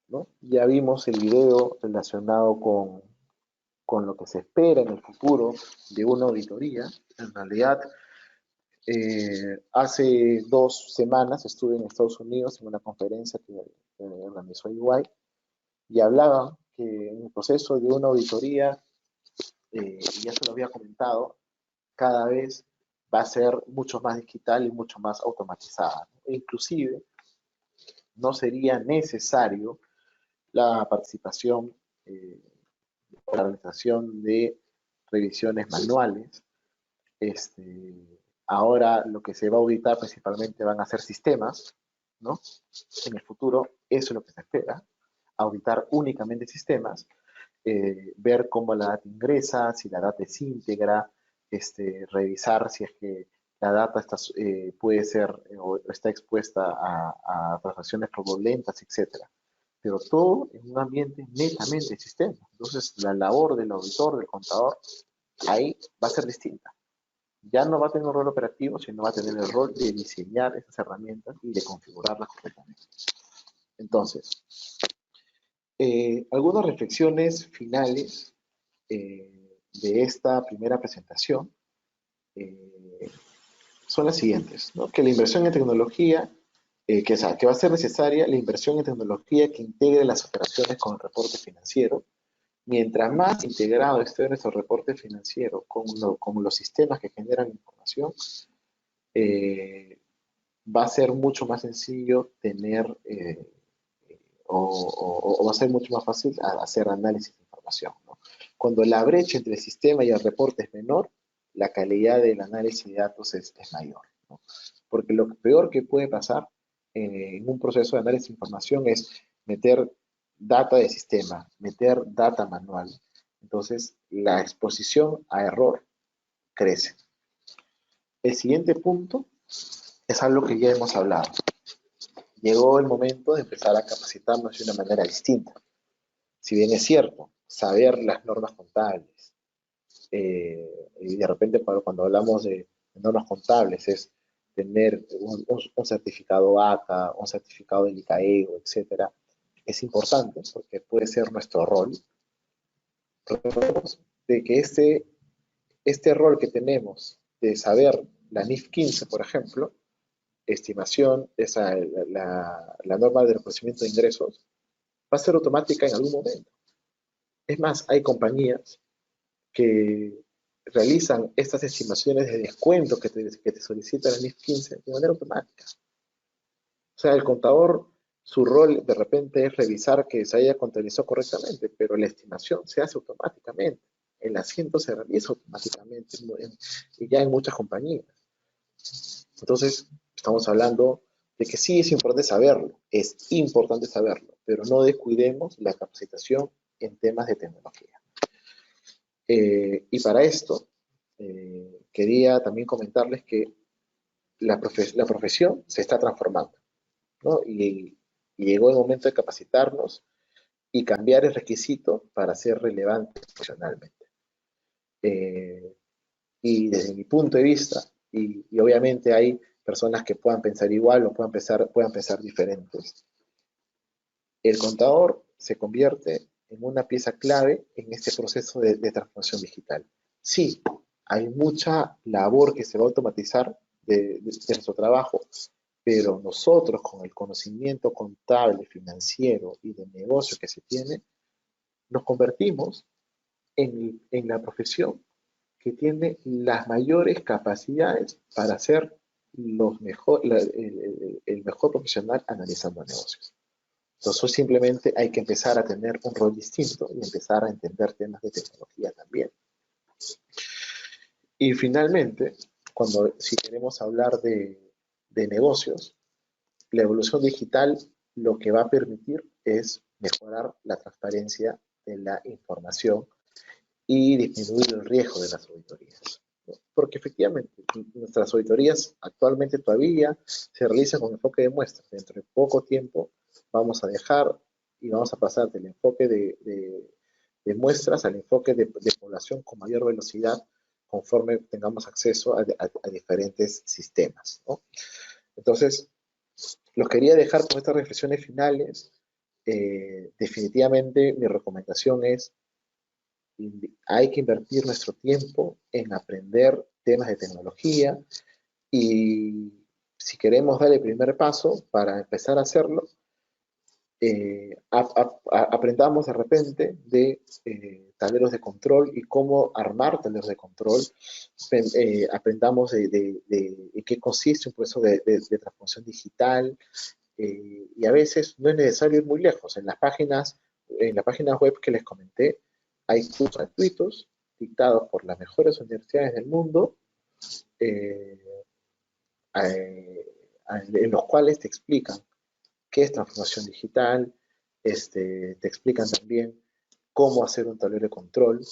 ¿No? Ya vimos el video relacionado con lo que se espera en el futuro de una auditoría. En realidad, Hace 2 semanas estuve en Estados Unidos en una conferencia que organizó EY y hablaban que en el proceso de una auditoría, y ya se lo había comentado, cada vez va a ser mucho más digital y mucho más automatizada. E inclusive no sería necesario la participación la realización de revisiones manuales. Ahora lo que se va a auditar principalmente van a ser sistemas, ¿no? En el futuro eso es lo que se espera, auditar únicamente sistemas, ver cómo la data ingresa, si la data es íntegra, revisar si es que la data puede ser o está expuesta a transacciones fraudulentas, etcétera. Pero todo en un ambiente netamente de sistema. Entonces, la labor del auditor, del contador, ahí va a ser distinta. Ya no va a tener un rol operativo, sino va a tener el rol de diseñar esas herramientas y de configurarlas correctamente. Entonces, algunas reflexiones finales de esta primera presentación son las siguientes, ¿no? Que la inversión en tecnología, que va a ser necesaria la inversión en tecnología que integre las operaciones con el reporte financiero. Mientras más integrado esté nuestro reporte financiero con los sistemas que generan información, va a ser mucho más sencillo tener o va a ser mucho más fácil hacer análisis de información, ¿no? Cuando la brecha entre el sistema y el reporte es menor, la calidad del análisis de datos es mayor, ¿no? Porque lo peor que puede pasar en un proceso de análisis de información es meter data de sistema, meter data manual. Entonces, la exposición a error crece. El siguiente punto es algo que ya hemos hablado. Llegó el momento de empezar a capacitarnos de una manera distinta. Si bien es cierto, saber las normas contables, y de repente cuando hablamos de normas contables es tener un certificado ACA, un certificado del ICAEO, etcétera, es importante porque puede ser nuestro rol. De que este rol que tenemos de saber la NIF 15, por ejemplo, estimación, la norma de reconocimiento de ingresos, va a ser automática en algún momento. Es más, hay compañías que realizan estas estimaciones de descuento que te solicita la NIF 15 de manera automática. O sea, el contador, su rol de repente es revisar que se haya contabilizado correctamente, pero la estimación se hace automáticamente. El asiento se realiza automáticamente y ya en muchas compañías. Entonces, estamos hablando de que sí es importante saberlo, pero no descuidemos la capacitación en temas de tecnología. Y para esto, quería también comentarles que la profesión se está transformando, ¿no? Y llegó el momento de capacitarnos y cambiar el requisito para ser relevante profesionalmente. Y desde mi punto de vista, y obviamente hay personas que puedan pensar igual o puedan pensar diferentes, el contador se convierte en una pieza clave en este proceso de transformación digital. Sí, hay mucha labor que se va a automatizar de nuestro trabajo, pero nosotros con el conocimiento contable, financiero y de negocio que se tiene, nos convertimos en la profesión que tiene las mayores capacidades para ser el mejor profesional analizando negocios. Entonces simplemente hay que empezar a tener un rol distinto y empezar a entender temas de tecnología también. Y finalmente, si queremos hablar de negocios, la evolución digital lo que va a permitir es mejorar la transparencia de la información y disminuir el riesgo de las auditorías, ¿no? Porque efectivamente nuestras auditorías actualmente todavía se realizan con enfoque de muestras. Dentro de poco tiempo vamos a dejar y vamos a pasar del enfoque de muestras al enfoque de población con mayor velocidad conforme tengamos acceso a diferentes sistemas, ¿no? Entonces, los quería dejar con estas reflexiones finales. Definitivamente mi recomendación es hay que invertir nuestro tiempo en aprender temas de tecnología, Y si queremos dar el primer paso para empezar a hacerlo, aprendamos de repente de tableros de control y cómo armar tableros de control, aprendamos de qué consiste un proceso de transformación digital, y a veces no es necesario ir muy lejos. En la página web que les comenté, hay cursos gratuitos dictados por las mejores universidades del mundo, eh, en los cuales te explican qué es transformación digital, te explican también cómo hacer un tablero de control,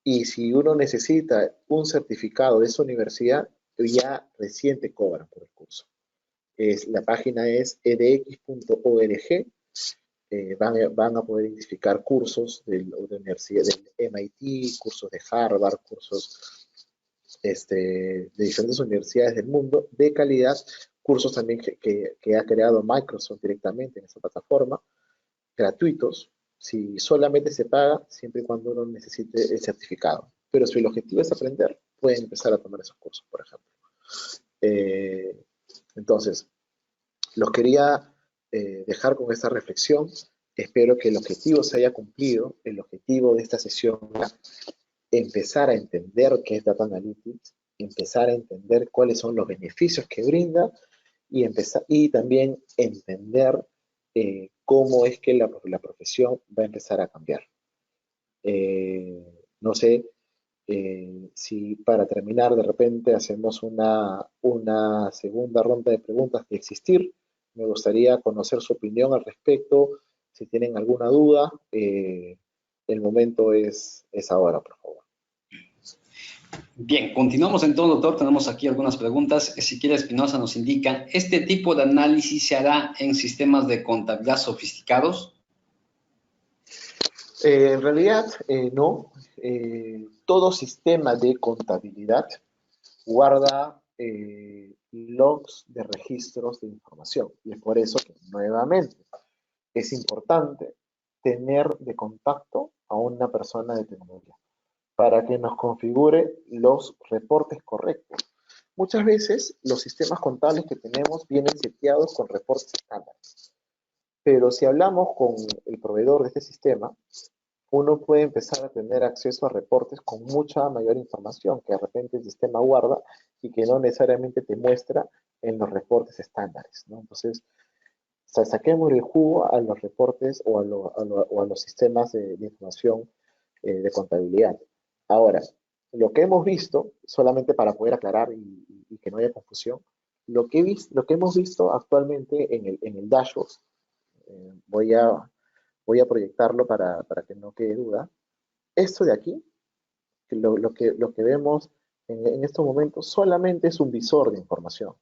y si uno necesita un certificado de esa universidad, ya recién te cobran por el curso. La página es edx.org, van a poder identificar cursos de universidad, del MIT, cursos de Harvard, cursos de diferentes universidades del mundo de calidad, cursos también que ha creado Microsoft directamente en esa plataforma, gratuitos, si solamente se paga siempre y cuando uno necesite el certificado. Pero si el objetivo es aprender, pueden empezar a tomar esos cursos, por ejemplo. Entonces, los quería dejar con esta reflexión. Espero que el objetivo se haya cumplido. El objetivo de esta sesión era empezar a entender qué es Data Analytics, empezar a entender cuáles son los beneficios que brinda y también entender cómo es que la profesión va a empezar a cambiar. No sé si para terminar de repente hacemos una segunda ronda de preguntas que existir. Me gustaría conocer su opinión al respecto. Si tienen alguna duda, el momento es ahora, por favor. Bien, continuamos entonces, doctor. Tenemos aquí algunas preguntas. Ezequiel Espinosa nos indica, ¿este tipo de análisis se hará en sistemas de contabilidad sofisticados? En realidad, no. Todo sistema de contabilidad guarda logs de registros de información. Y es por eso que, nuevamente, es importante tener de contacto a una persona de tecnología para que nos configure los reportes correctos. Muchas veces los sistemas contables que tenemos vienen seteados con reportes estándar. Pero si hablamos con el proveedor de este sistema, uno puede empezar a tener acceso a reportes con mucha mayor información que de repente el sistema guarda y que no necesariamente te muestra en los reportes estándares, ¿no? Entonces, saquemos el jugo a los reportes o a los sistemas de información de contabilidad. Ahora, lo que hemos visto, solamente para poder aclarar y que no haya confusión, lo que hemos visto actualmente en el dashboard, voy a proyectarlo para que no quede duda. Esto de aquí, lo que vemos en estos momentos, solamente es un visor de información.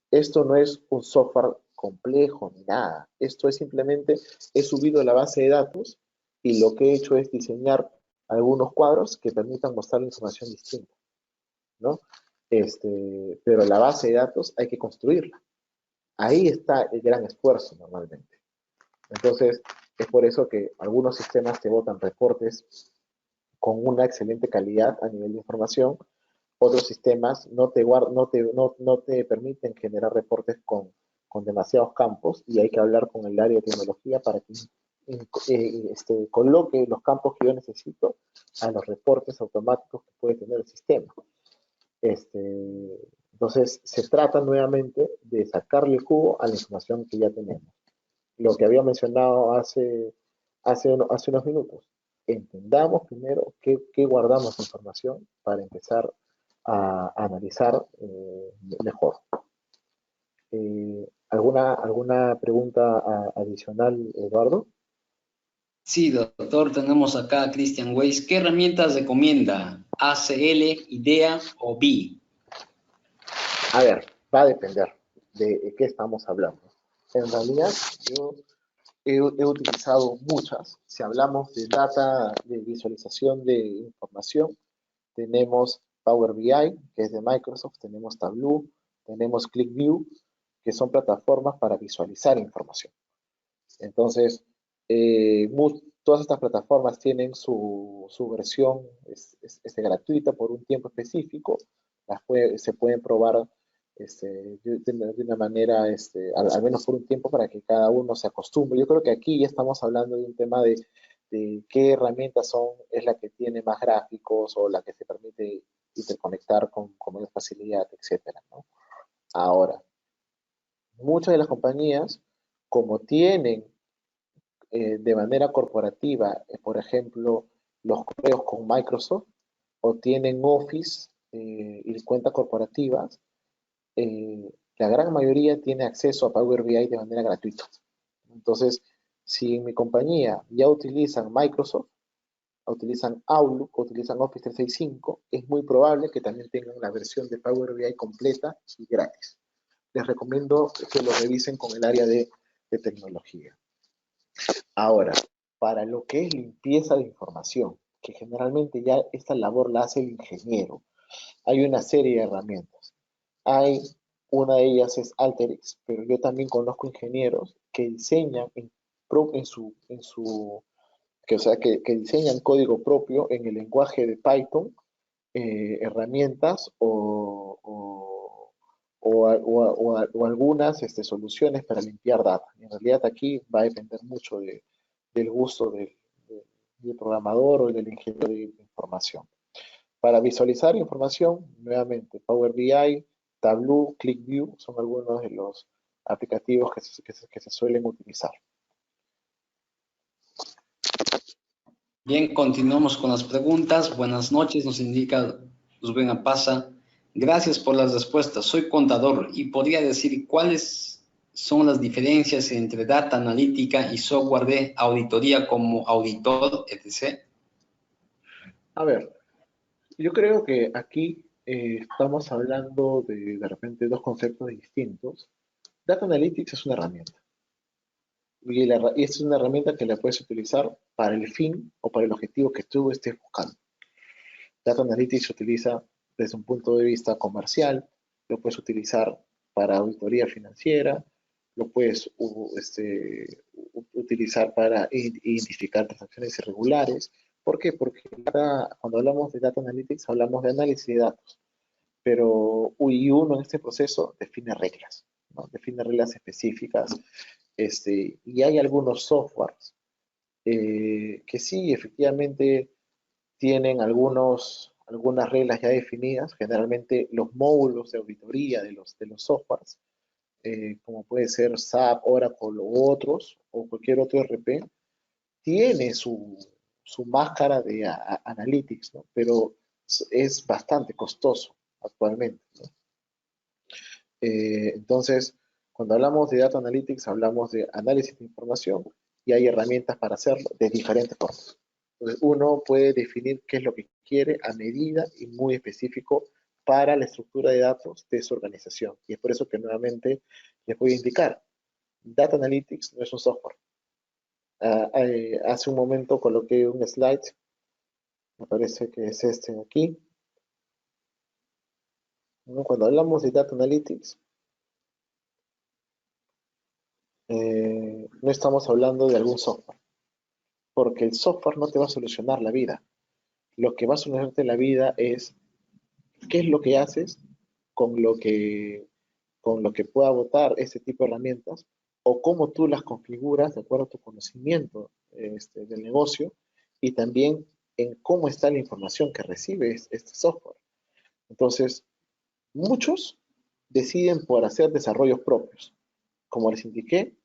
Esto no es un software complejo ni nada. Esto es simplemente, he subido la base de datos y lo que he hecho es diseñar algunos cuadros que permitan mostrar información distinta, ¿no? Pero la base de datos hay que construirla. Ahí está el gran esfuerzo normalmente. Entonces, es por eso que algunos sistemas te botan reportes con una excelente calidad a nivel de información. Otros sistemas no te permiten generar reportes con demasiados campos y hay que hablar con el área de tecnología para que coloque los campos que yo necesito a los reportes automáticos que puede tener el sistema. Entonces, se trata nuevamente de sacarle jugo a la información que ya tenemos. Lo que había mencionado hace unos minutos. Entendamos primero qué guardamos de información para empezar a analizar mejor. ¿Alguna pregunta adicional, Eduardo? Sí, doctor, tenemos acá a Christian Weiss. ¿Qué herramientas recomienda? ¿ACL, IDEA o BI? A ver, va a depender de qué estamos hablando. En realidad, yo he utilizado muchas. Si hablamos de data, de visualización de información, tenemos Power BI, que es de Microsoft, tenemos Tableau, tenemos ClickView, que son plataformas para visualizar información. Entonces, todas estas plataformas tienen su versión gratuita por un tiempo específico, se pueden probar de una manera, al menos por un tiempo, para que cada uno se acostumbre. Yo creo que aquí ya estamos hablando de un tema de qué herramientas es la que tiene más gráficos o la que se permite interconectar con mayor facilidad, etcétera, ¿no? Ahora, muchas de las compañías, como tienen de manera corporativa, por ejemplo, los correos con Microsoft, o tienen Office y cuentas corporativas, la gran mayoría tiene acceso a Power BI de manera gratuita. Entonces, si en mi compañía ya utilizan Microsoft, utilizan Outlook, utilizan Office 365, es muy probable que también tengan la versión de Power BI completa y gratis. Les recomiendo que lo revisen con el área de tecnología. Ahora, para lo que es limpieza de información, que generalmente ya esta labor la hace el ingeniero, hay una serie de herramientas. Una de ellas es Alteryx, pero yo también conozco ingenieros que diseñan que diseñan código propio en el lenguaje de Python, herramientas o algunas soluciones para limpiar data. En realidad aquí va a depender mucho del gusto del programador o del ingeniero de información. Para visualizar información, nuevamente, Power BI, Tableau, ClickView son algunos de los aplicativos que se suelen utilizar. Bien, continuamos con las preguntas. Buenas noches, nos indica Rubén Pasa. Gracias por las respuestas. Soy contador y podría decir cuáles son las diferencias entre data analítica y software de auditoría como auditor, etc. A ver, yo creo que aquí estamos hablando de repente dos conceptos distintos. Data Analytics es una herramienta. Y es una herramienta que la puedes utilizar para el fin o para el objetivo que tú estés buscando. Data Analytics se utiliza desde un punto de vista comercial, lo puedes utilizar para auditoría financiera, lo puedes utilizar para identificar transacciones irregulares. ¿Por qué? Porque cuando hablamos de Data Analytics hablamos de análisis de datos, pero uno en este proceso define reglas, ¿no? Define reglas específicas, y hay algunos softwares que sí, efectivamente, tienen algunas reglas ya definidas, generalmente los módulos de auditoría de los softwares, como puede ser SAP, Oracle u otros, o cualquier otro RP, tiene su máscara de Analytics, ¿no? Pero es bastante costoso actualmente, ¿no? Entonces, cuando hablamos de Data Analytics, hablamos de análisis de información y hay herramientas para hacerlo de diferentes formas. Entonces, uno puede definir qué es lo que quiere a medida y muy específico para la estructura de datos de su organización. Y es por eso que nuevamente les voy a indicar, Data Analytics no es un software. Hace un momento coloqué un slide, me parece que es este de aquí, ¿no? Cuando hablamos de Data Analytics, no estamos hablando de algún software, porque el software no te va a solucionar la vida. Lo que va a solucionarte la vida es qué es lo que haces con lo que, con lo que pueda votar ese tipo de herramientas o cómo tú las configuras de acuerdo a tu conocimiento del negocio y también en cómo está la información que recibe este software. Entonces, muchos deciden por hacer desarrollos propios. Como les indiqué,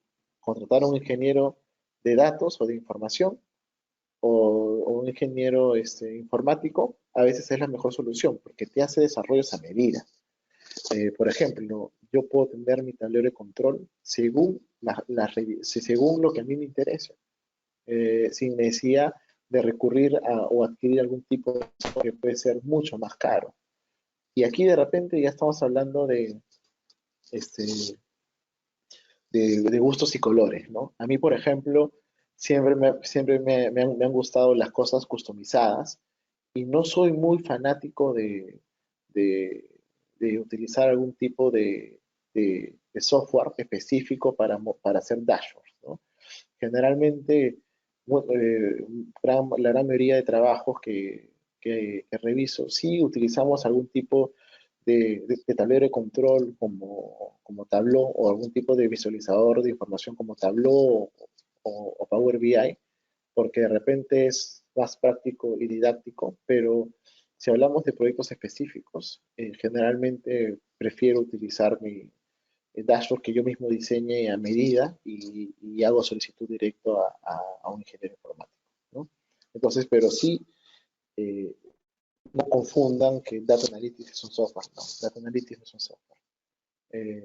contratar a un ingeniero de datos o de información o un ingeniero informático a veces es la mejor solución porque te hace desarrollos a medida. Por ejemplo, yo puedo tener mi tablero de control según lo que a mí me interesa, sin necesidad de recurrir o adquirir algún tipo de software que puede ser mucho más caro. Y aquí de repente ya estamos hablando este, de gustos y colores, ¿no? A mí, por ejemplo, siempre me han gustado las cosas customizadas y no soy muy fanático de, de utilizar algún tipo de software específico para hacer dashboards, ¿no? Generalmente, la gran mayoría de trabajos que reviso, sí utilizamos algún tipo de tablero de control como Tableau o algún tipo de visualizador de información como Tableau o Power BI, porque de repente es más práctico y didáctico, pero si hablamos de proyectos específicos, generalmente prefiero utilizar mi dashboard que yo mismo diseñe a medida y hago solicitud directo a un ingeniero informático, ¿no? Entonces, pero sí, eh, no confundan que Data Analytics es un software, no, Data Analytics no es un software.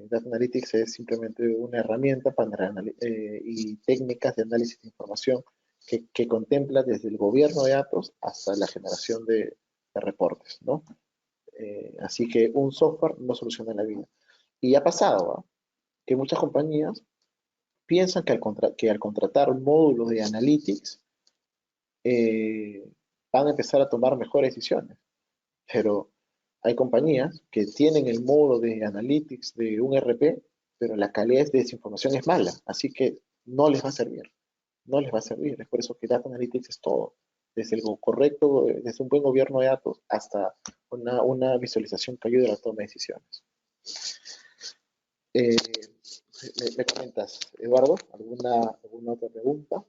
Data Analytics es simplemente una herramienta y técnicas de análisis de información que contempla desde el gobierno de datos hasta la generación de reportes, ¿no? Así que un software no soluciona la vida. Y ha pasado, ¿no? Que muchas compañías piensan que al contratar módulos de Analytics eh, van a empezar a tomar mejores decisiones. Pero hay compañías que tienen el módulo de Analytics de un RP, pero la calidad de esa información es mala, así que no les va a servir. No les va a servir. Es por eso que Data Analytics es todo. Desde el correcto, desde un buen gobierno de datos hasta una visualización que ayude a la toma de decisiones. Eh, ¿Me comentas, Eduardo, alguna otra pregunta?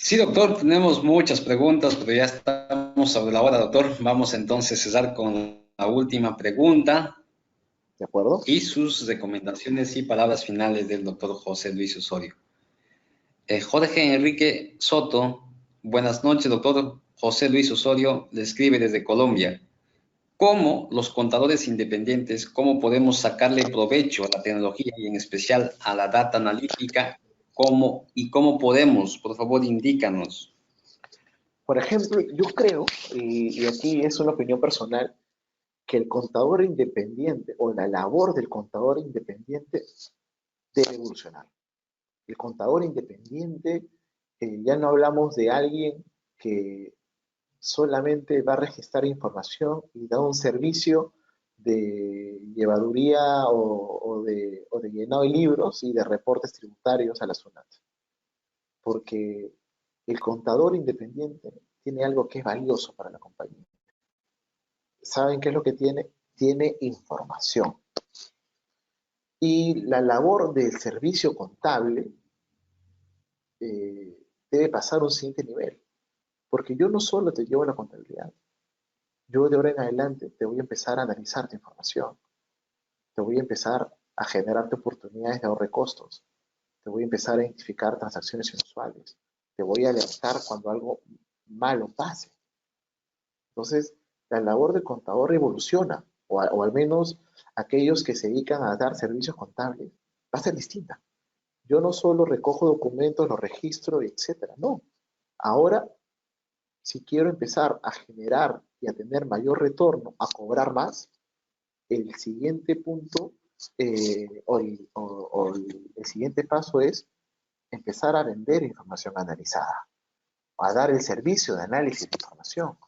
Sí, doctor, tenemos muchas preguntas, pero ya estamos sobre la hora, doctor. Vamos entonces a cerrar con la última pregunta ¿De acuerdo? y sus recomendaciones y palabras finales del doctor José Luis Osorio. Jorge Enrique Soto, buenas noches, doctor José Luis Osorio, le escribe desde Colombia. ¿Cómo los contadores independientes, cómo podemos sacarle provecho a la tecnología y en especial a la data analítica? ¿Cómo podemos? Por favor, indícanos. Por ejemplo, yo creo, y aquí es una opinión personal, que el contador independiente o la labor del contador independiente debe evolucionar. El contador independiente, ya no hablamos de alguien que solamente va a registrar información y da un servicio de llevaduría o de llenado de libros y de reportes tributarios a la SUNAT. Porque el contador independiente tiene algo que es valioso para la compañía. ¿Saben qué es lo que tiene? Tiene información. Y la labor del servicio contable debe pasar a un siguiente nivel. Porque yo no solo te llevo la contabilidad, yo de ahora en adelante te voy a empezar a analizar tu información, te voy a empezar a generarte oportunidades de ahorro de costos, te voy a empezar a identificar transacciones inusuales, te voy a alertar cuando algo malo pase. Entonces, la labor de contador evoluciona, o al menos aquellos que se dedican a dar servicios contables, va a ser distinta. Yo no solo recojo documentos, los registro, etcétera, no. Ahora, si quiero empezar a generar y a tener mayor retorno, a cobrar más, el siguiente punto el siguiente paso es empezar a vender información analizada, a dar el servicio de análisis de información.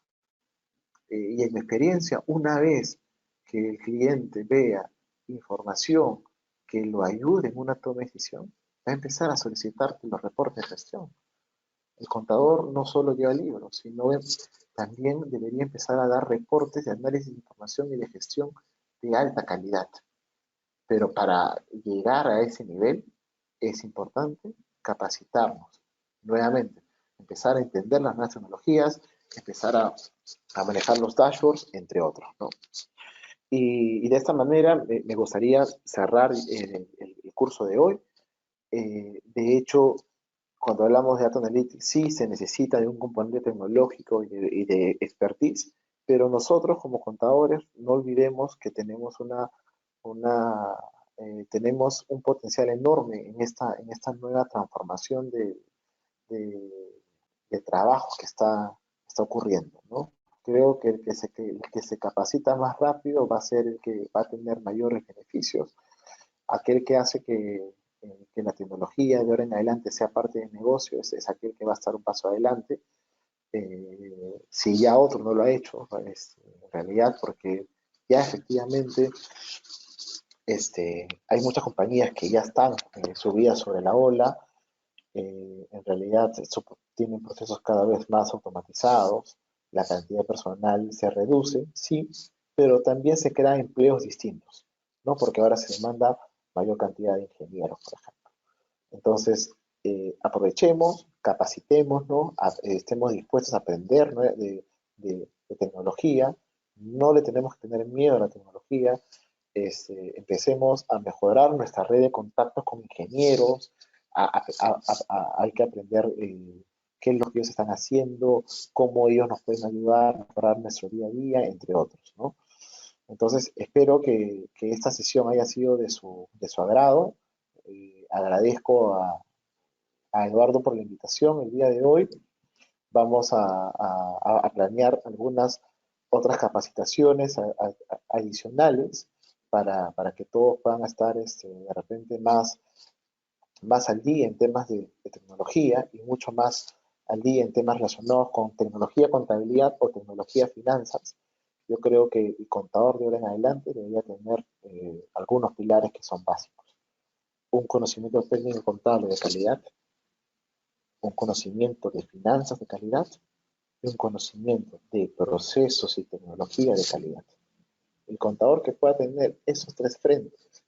Y en mi experiencia, una vez que el cliente vea información que lo ayude en una toma de decisión, va a empezar a solicitarte los reportes de gestión. El contador no solo lleva libros, sino también debería empezar a dar reportes de análisis de información y de gestión de alta calidad. Pero para llegar a ese nivel es importante capacitarnos nuevamente, empezar a entender las nuevas tecnologías, empezar a manejar los dashboards, entre otros, ¿no? Y de esta manera me gustaría cerrar el curso de hoy. De hecho, cuando hablamos de Data Analytics, sí se necesita de un componente tecnológico y de expertise, pero nosotros como contadores no olvidemos que tenemos una tenemos un potencial enorme en esta nueva transformación de trabajo que está ocurriendo, ¿no? Creo que el que se capacita más rápido va a ser el que va a tener mayores beneficios. Aquel que hace que la tecnología de ahora en adelante sea parte del negocio es aquel que va a estar un paso adelante. Si ya otro no lo ha hecho, pues, en realidad, porque ya efectivamente hay muchas compañías que ya están subidas sobre la ola, en realidad tienen procesos cada vez más automatizados, la cantidad de personal se reduce, sí, pero también se crean empleos distintos, ¿no? Porque ahora se demanda mayor cantidad de ingenieros, por ejemplo. Entonces, aprovechemos, capacitemos, ¿no? Estemos dispuestos a aprender, ¿no? de tecnología, no le tenemos que tener miedo a la tecnología, empecemos a mejorar nuestra red de contactos con ingenieros, hay que aprender qué es lo que ellos están haciendo, cómo ellos nos pueden ayudar a mejorar nuestro día a día, entre otros, ¿no? Entonces, espero que esta sesión haya sido de su agrado. Agradezco a Eduardo por la invitación el día de hoy. Vamos a planear algunas otras capacitaciones adicionales para que todos puedan estar de repente más al día en temas de tecnología y mucho más al día en temas relacionados con tecnología, contabilidad o tecnología, finanzas. Yo creo que el contador de ahora en adelante debería tener algunos pilares que son básicos. Un conocimiento técnico contable de calidad, un conocimiento de finanzas de calidad y un conocimiento de procesos y tecnología de calidad. El contador que pueda tener esos tres frentes,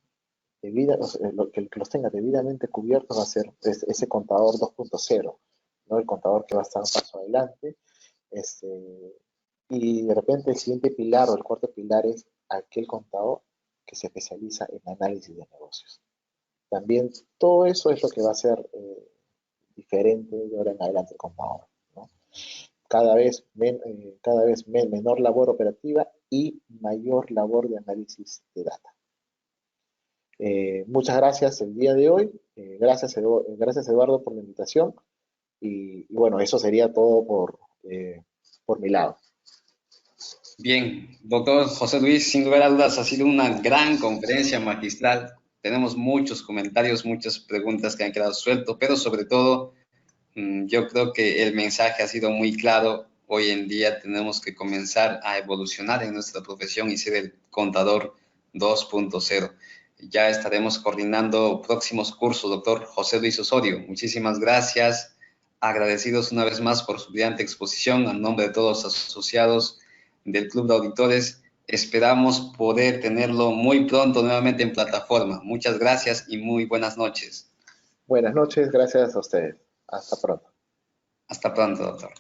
que los tenga debidamente cubiertos, va a ser ese contador 2.0, ¿no? El contador que va a estar un paso adelante. Y de repente el siguiente pilar o el cuarto pilar es aquel contador que se especializa en análisis de negocios. También todo eso es lo que va a ser diferente de ahora en adelante el contador, ¿no? Cada vez menor labor operativa y mayor labor de análisis de data. Muchas gracias el día de hoy. Gracias Eduardo por la invitación. Y bueno, eso sería todo por mi lado. Bien, doctor José Luis, sin lugar a dudas ha sido una gran conferencia magistral. Tenemos muchos comentarios, muchas preguntas que han quedado sueltas, pero sobre todo yo creo que el mensaje ha sido muy claro. Hoy en día tenemos que comenzar a evolucionar en nuestra profesión y ser el contador 2.0. Ya estaremos coordinando próximos cursos, doctor José Luis Osorio. Muchísimas gracias. Agradecidos una vez más por su brillante exposición. En nombre de todos los asociados del Club de Auditores, esperamos poder tenerlo muy pronto nuevamente en plataforma. Muchas gracias y muy buenas noches. Buenas noches, gracias a ustedes. Hasta pronto. Hasta pronto, doctor.